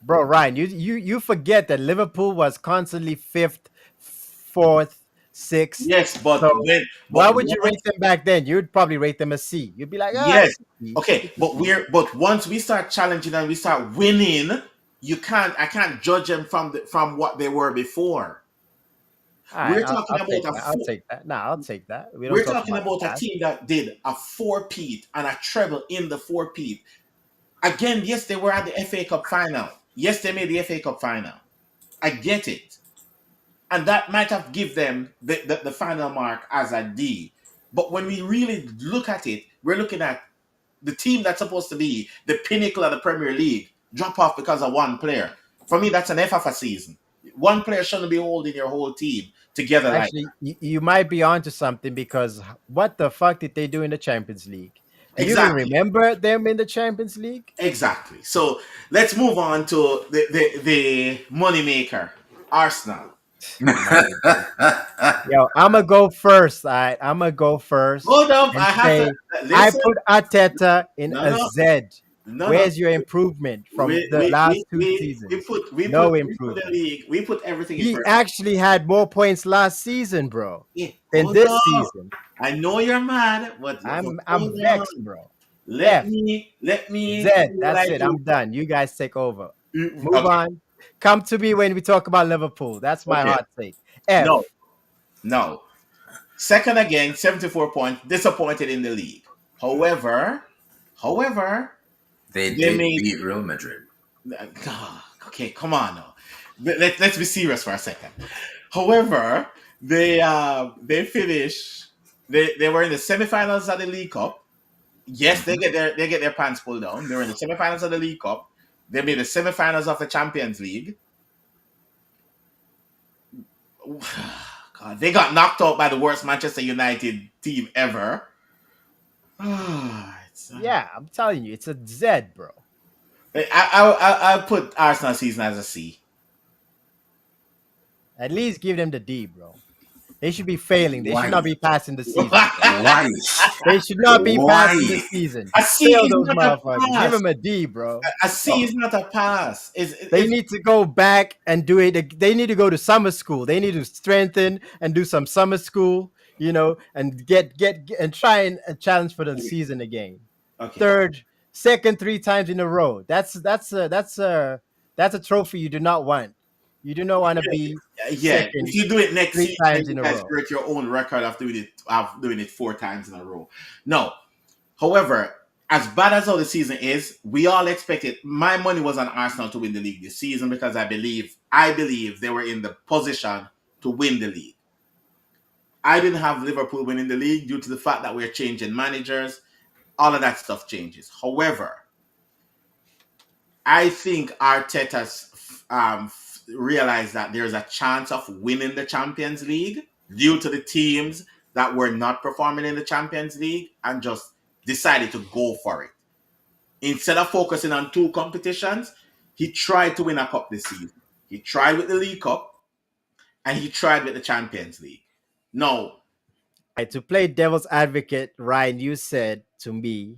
S2: bro, Ryan, you forget that Liverpool was constantly fifth, fourth, sixth.
S1: Yes,
S2: So why
S1: but
S2: would you rate them back then? You'd probably rate them a C. You'd be like, ah,
S1: yes,
S2: it's a C.
S1: okay,
S2: It's a
S1: but
S2: C.
S1: once we start challenging and we start winning, I can't judge them from what they were before.
S2: All right,
S1: We're talking
S2: I'll take
S1: about a
S2: that. I'll take that. Nah, I'll take that. We don't
S1: we're
S2: talk
S1: talking
S2: about the
S1: about a
S2: past.
S1: team that did a four-peat and a treble in the four-peat. Again, yes, they were at the FA Cup final. Yes, they made the FA Cup final. I get it. And that might have give them the final mark as a D. But when we really look at it, we're looking at the team that's supposed to be the pinnacle of the Premier League drop off because of one player. For me, that's an F of a season. One player shouldn't be holding your whole team together like
S2: Actually, you might be onto something because what the fuck did they do in the Champions League?
S1: that.
S2: Do you even
S1: Exactly.
S2: remember them in the Champions League?
S1: Exactly. So let's move on to the moneymaker, Arsenal.
S2: Man. Yo, I'm gonna go first. All right, I'm gonna go first
S1: Hold up,
S2: and
S1: I have to
S2: say I
S1: listen.
S2: put Arteta in
S1: No,
S2: a
S1: no,
S2: Z.
S1: no.
S2: Where's your improvement from
S1: We
S2: the
S1: we
S2: last
S1: we
S2: two
S1: we, we
S2: seasons?
S1: put
S2: No
S1: we put the
S2: improvement.
S1: league. We put everything in
S2: He
S1: perspective.
S2: actually had more points last season, bro,
S1: Yeah,
S2: than
S1: hold
S2: this
S1: up.
S2: season.
S1: I know you're mad, but
S2: I'm
S1: hold
S2: vexed,
S1: on.
S2: bro.
S1: Let
S2: F
S1: me let
S2: Z.
S1: me do what
S2: That's
S1: I
S2: it.
S1: do.
S2: I'm done. You guys take over. Move
S1: Okay,
S2: on. Come to me when we talk about Liverpool. That's my
S1: okay.
S2: hot take. F.
S1: No, no. Second again, 74 points. Disappointed in the league. However,
S3: they
S1: they
S3: did
S1: made.
S3: beat Real Madrid.
S1: Okay, come on now. Let's be serious for a second. However, they finished. They were in the semifinals of the League Cup. Yes,
S3: Mhm.
S1: they get their pants pulled down. They were in the semifinals of the League Cup. They made the semifinals of the Champions League. God, they got knocked out by the worst Manchester United team ever. It's,
S2: Yeah, I'm telling you, it's a Z, bro.
S1: I'll put Arsenal season as a C.
S2: At least give them the D, bro. They should be failing. They should
S3: Why?
S2: not be passing the season, bro.
S3: Why?
S2: They should not be passing the
S3: Why?
S2: season.
S1: A C
S2: Fail
S1: is
S2: those
S1: not a
S2: motherfuckers. Give
S1: pass.
S2: them a D, bro.
S1: A C is not a pass.
S2: They need to go back and do it. They need to go to summer school. They need to strengthen and do some summer school, and get and try and challenge for the season again.
S1: Okay.
S2: Third, second, 3 times in a row. That's a trophy you do not want. You do not want to be
S1: Yeah. If
S2: second
S1: you do it next
S2: three
S1: season, then
S2: times
S1: you
S2: in a
S1: guys
S2: row.
S1: break your own record of doing it 4 times in a row. No. However, as bad as how the season is, we all expected. My money was on Arsenal to win the league this season because I believe they were in the position to win the league. I didn't have Liverpool winning the league due to the fact that we're changing managers. All of that stuff changes. However, I think Arteta's realized that there's a chance of winning the Champions League due to the teams that were not performing in the Champions League and just decided to go for it. Instead of focusing on two competitions, he tried to win a cup this season. He tried with the League Cup and he tried with the Champions League. No,
S2: Right, to play devil's advocate, Ryan, you said to me,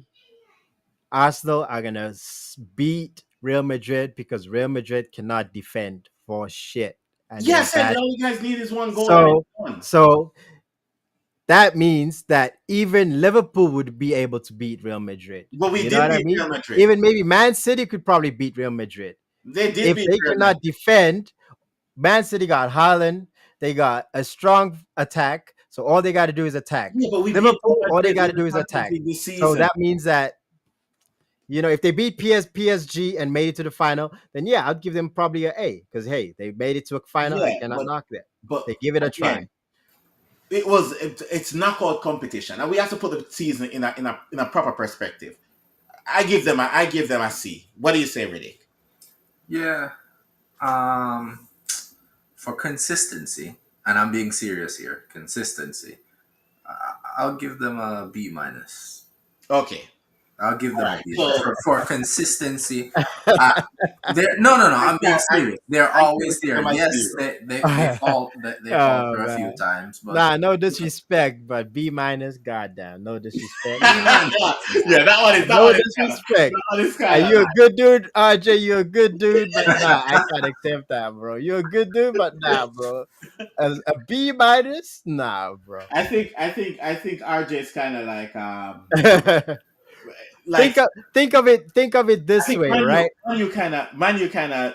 S2: Arsenal are gonna beat Real Madrid because Real Madrid cannot defend for shit, and
S1: Yeah, I
S2: they're
S1: said
S2: bad.
S1: all you guys need is one goal and it's
S2: So,
S1: done.
S2: so that means that even Liverpool would be able to beat Real Madrid.
S1: But we
S2: You know
S1: did
S2: what I
S1: beat
S2: mean?
S1: Real Madrid.
S2: Even maybe Man City could probably beat Real Madrid
S1: They did
S2: if
S1: beat
S2: they
S1: Real Madrid.
S2: cannot defend. Man City got Haaland. They got a strong attack. So all they got to do is attack.
S1: Yeah, but we beat Real
S2: Liverpool, all they
S1: Madrid
S2: got
S1: in
S2: to
S1: the
S2: do is
S1: Champions
S2: attack.
S1: League this
S2: So
S1: season.
S2: that means that, if they beat PSG and made it to the final, then yeah, I'd give them probably an A because hey, they made it to a final. I
S1: Yeah,
S2: cannot knock that.
S1: but
S2: They give it a try.
S1: again, it's knockout competition, and we have to put the season in a proper perspective. I give them a C. What do you say, Riddick?
S3: Yeah. Um, for consistency, and I'm being serious here, consistency, I'll give them a B minus.
S1: Okay,
S3: I'll give
S1: all
S3: them a
S1: right.
S3: B
S1: So
S3: for consistency. Uh, no.
S1: I
S3: I'm being
S1: can't
S3: serious. They're
S1: I can't
S3: always
S1: give
S3: there.
S1: them a
S3: Yes,
S1: zero.
S3: they
S2: Oh
S3: falter a few
S2: man.
S3: times, but
S2: Nah, no disrespect, but B minus, goddamn, no disrespect.
S3: B minus.
S1: Yeah, that one is that
S2: No
S1: one is kind of
S2: disrespect.
S1: that one is
S2: Are
S1: kind of
S2: you a
S1: like
S2: good dude, RJ? You a good dude, but nah, I can't accept that, bro. You a good dude, but nah, bro. A B minus, nah, bro.
S1: I think RJ is kind of like
S2: think
S1: like
S2: of think of it
S1: I
S2: this
S1: think
S2: way,
S1: Manu
S2: right?
S1: Manu kind of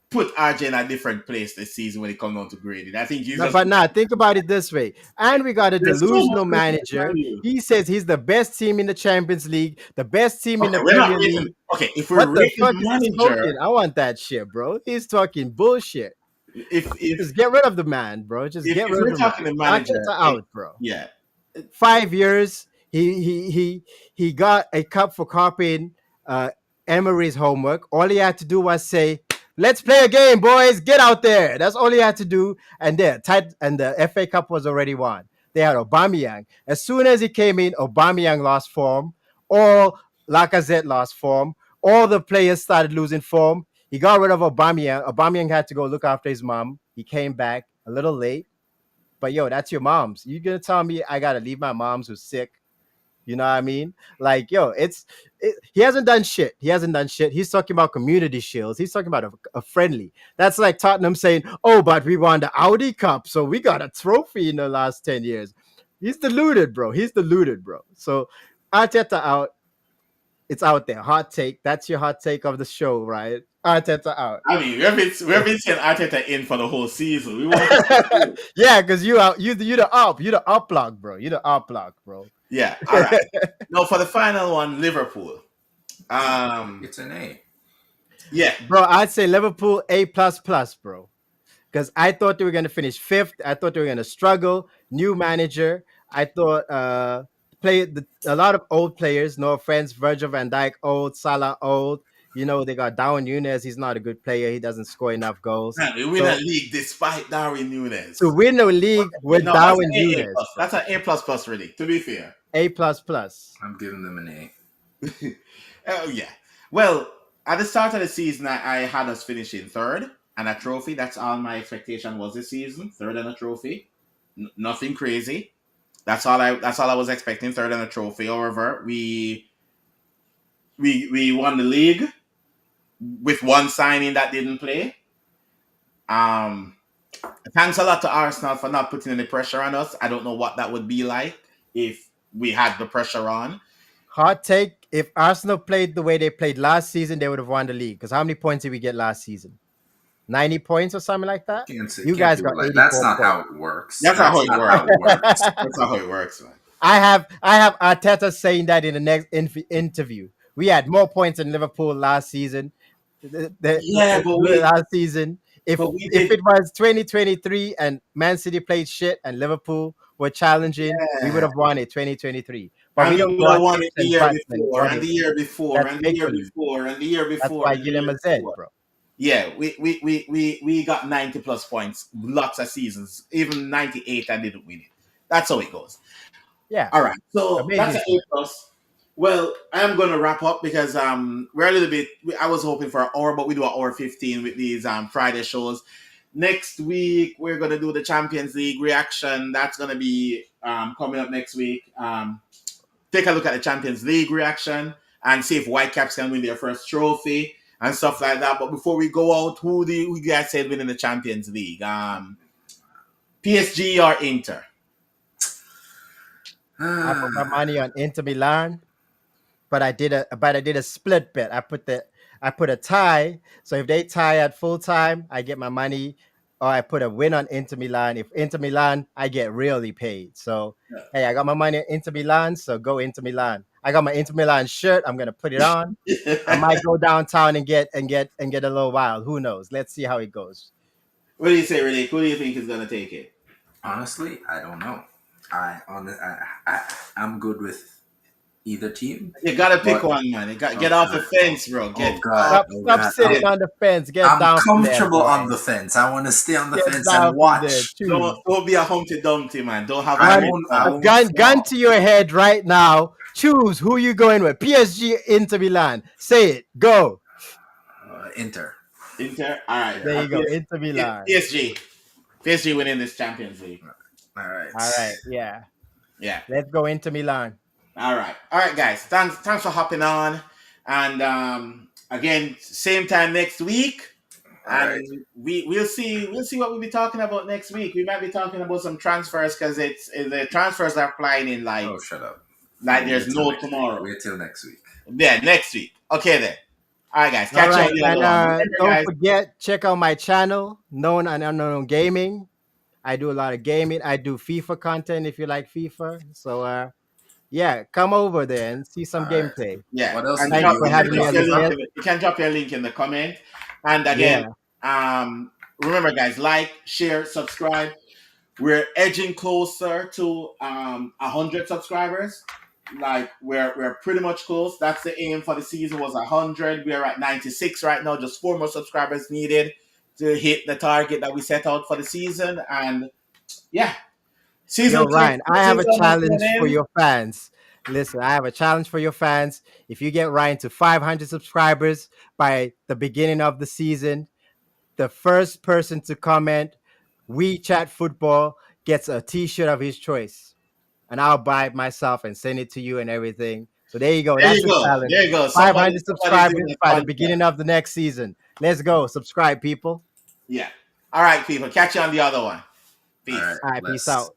S1: put RJ in a different place this season when it comes down to grading. I think he's
S2: No,
S1: just
S2: but nah, think about it this way. And we got a
S1: there's so much
S2: delusional
S1: respect for
S2: manager.
S1: Manu.
S2: He says he's the best team in the Champions League, the best team in
S1: Okay,
S2: the
S1: we're not
S2: Premier
S1: rating.
S2: League.
S1: Okay, if we're
S2: What the
S1: rating
S2: fuck
S1: the
S2: is he
S1: manager,
S2: smoking? I want that shit, bro. He's talking bullshit.
S1: if if
S2: Just get rid of the man, bro. Just
S1: if,
S2: get
S1: if
S2: rid of
S1: we're
S2: the man.
S1: talking the manager,
S2: Arteta out, bro.
S1: yeah,
S2: 5 years. He got a cup for copying uh, Emery's homework. All he had to do was say, "Let's play a game, boys. Get out there." That's all he had to do. And the FA Cup was already won. They had Aubameyang. As soon as he came in, Aubameyang lost form. All Lacazette lost form. All the players started losing form. He got rid of Aubameyang. Aubameyang had to go look after his mom. He came back a little late. But yo, that's your mom's. You gonna tell me I gotta leave my mom's who's sick? You know what I mean? Like, yo, he hasn't done shit. He hasn't done shit. He's talking about community shields. He's talking about a friendly. That's like Tottenham saying, "Oh, but we won the Audi Cup, so we got a trophy in the last 10 years." He's deluded, bro. He's deluded, bro. So Arteta out. It's out there. Hot take. That's your hot take of the show, right? Arteta out.
S1: I mean, we've been saying Arteta in for the whole season. We want to,
S2: Yeah, because you the up block, bro. You the up block, bro.
S1: yeah. All right. Now for the final one, Liverpool.
S3: It's an A.
S1: Yeah,
S2: Bro, I'd say Liverpool A plus plus, bro. Because I thought they were gonna finish fifth. I thought they were gonna struggle. New manager. I thought a lot of old players. No offense, Virgil van Dijk old, Salah old. They got Darwin Nunes. He's not a good player. He doesn't score enough goals.
S1: man, we win a
S2: So
S1: league despite Darwin
S2: to
S1: Nunes.
S2: win a league with
S1: No, that's
S2: Darwin
S1: an A
S2: Nunes,
S1: plus.
S2: bro.
S1: That's an A plus plus, really. To be fair.
S2: A plus plus.
S3: I'm giving them an A.
S1: Oh yeah. Well, at the start of the season, I had us finishing third and a trophy. That's all my expectation was this season. Third and a trophy. Nothing crazy. That's all I was expecting. Third and a trophy. However, we won the league with one signing that didn't play. Um, Thanks a lot to Arsenal for not putting any pressure on us. I don't know what that would be like if we had the pressure on.
S2: Hot take: if Arsenal played the way they played last season, they would have won the league. Because how many points did we get last season? 90 points or something like that? You
S3: Can't
S2: guys
S3: do it
S2: got
S3: like that's
S2: 84
S3: not
S2: points.
S3: how it works.
S1: That's not how it
S3: not
S1: works.
S3: how it works.
S1: That's not how it works, man.
S2: I have Arteta saying that in the next interview. We had more points than Liverpool last season.
S1: Yeah,
S2: Last season.
S1: but we
S2: If
S1: did.
S2: it was 2023 and Man City played shit and Liverpool were challenging, we would
S1: Yeah.
S2: have won it 2023. But
S1: And
S2: we
S1: we
S2: don't
S1: would have
S2: got
S1: won
S2: ifs
S1: it the
S2: and
S1: year
S2: buts and
S1: before,
S2: what
S1: and
S2: ifs.
S1: the year before,
S2: That's
S1: and the
S2: make
S1: year
S2: believe.
S1: before, and the year
S2: That's
S1: before,
S2: why
S1: and the year
S2: Guillermo said,
S1: before.
S2: bro.
S1: Yeah, we got 90 plus points, lots of seasons, even 98 I didn't win it. That's how it goes.
S2: Yeah,
S1: All right, so that's
S2: amazing
S1: an A
S2: season.
S1: plus. Well, I am going to wrap up because we're a little bit. I was hoping for an hour, but we do an hour 15 with these Friday shows. Next week we're going to do the Champions League reaction. That's going to be coming up next week. Take a look at the Champions League reaction and see if Whitecaps can win their first trophy. and stuff like that. But before we go out, who you guys said winning the Champions League? PSG or Inter?
S2: I put my money on Inter Milan, but I did a split bet. I put a tie. So if they tie at full time, I get my money, or I put a win on Inter Milan. If Inter Milan, I get really paid. So hey, I got my money on Inter Milan, so go Inter Milan. I got my Inter Milan shirt. I'm gonna put it on. I might go downtown and get a little wild. Who knows? Let's see how it goes.
S1: What do you say, Riddick? Who do you think is gonna take it?
S3: Honestly, I don't know. I'm good with either team.
S1: You gotta pick
S3: But-
S1: one, man. You got get off the fence, bro. Get
S3: God!
S2: Stop sitting on the fence. Get
S3: I'm
S2: down from there,
S3: comfortable
S2: boy.
S3: on the fence. I want to stay on the
S2: Get
S3: fence
S2: down
S3: and
S2: from
S3: watch.
S2: there, too.
S1: don't be a Humpty Dumpty, man. Don't have
S3: I
S1: a
S3: won't- I won't
S2: Gun
S3: fall.
S2: to your head right now. Choose who you going with. PSG, Inter Milan. Say it. Go.
S3: Inter.
S1: Inter. All right,
S2: There you go. Inter Milan.
S1: PSG winning this Champions League.
S3: All right.
S2: All right. Yeah.
S1: Yeah.
S2: Let's go Inter Milan.
S1: All right, guys. Thanks for hopping on, and again, same time next week. And
S3: Alright.
S1: we'll see what we'll be talking about next week. We might be talking about some transfers because it's the transfers are flying in like
S3: Oh, shut up.
S1: there's
S3: Wait till
S1: no
S3: next
S1: tomorrow.
S3: week. Wait till next week.
S1: Yeah, next week. Okay then. All right, guys.
S2: All
S1: Catch you
S2: right.
S1: on the other
S2: And
S1: one. Remember,
S2: don't
S1: guys,
S2: forget, check out my channel, Known and Unknown Gaming. I do a lot of gaming. I do FIFA content if you like FIFA. So yeah, come over there and see some
S3: All right.
S2: gameplay.
S1: yeah.
S3: What else
S1: And
S3: do
S2: Thanks
S3: you
S2: for having me
S3: do?
S2: on the guest.
S1: you can drop your link in the comment. And again, remember, guys, like, share, subscribe. We're edging closer to 100 subscribers. Like we're pretty much close. That's the aim for the season was 100. We're at 96 right now. Just 4 more subscribers needed to hit the target that we set out for the season. And yeah, season.
S2: Yo, Ryan, I have a
S1: season
S2: challenge
S1: coming
S2: for
S1: in.
S2: your fans. Listen, I have a challenge for your fans. If you get Ryan to 500 subscribers by the beginning of the season, the first person to comment "We Chat Football" gets a T-shirt of his choice, and I'll buy it myself and send it to you and everything. So there you go.
S1: There
S2: That's
S1: you
S2: a
S1: go.
S2: challenge.
S1: There you go.
S2: 500
S1: Somebody's doing
S2: subscribers
S1: a
S2: by the
S1: fun
S2: beginning
S1: stuff.
S2: of the next season. Let's go. Subscribe, people.
S1: Yeah. All right, people. Catch you on the other one. Peace.
S3: All right.
S2: All right, peace
S3: Bless.
S2: out.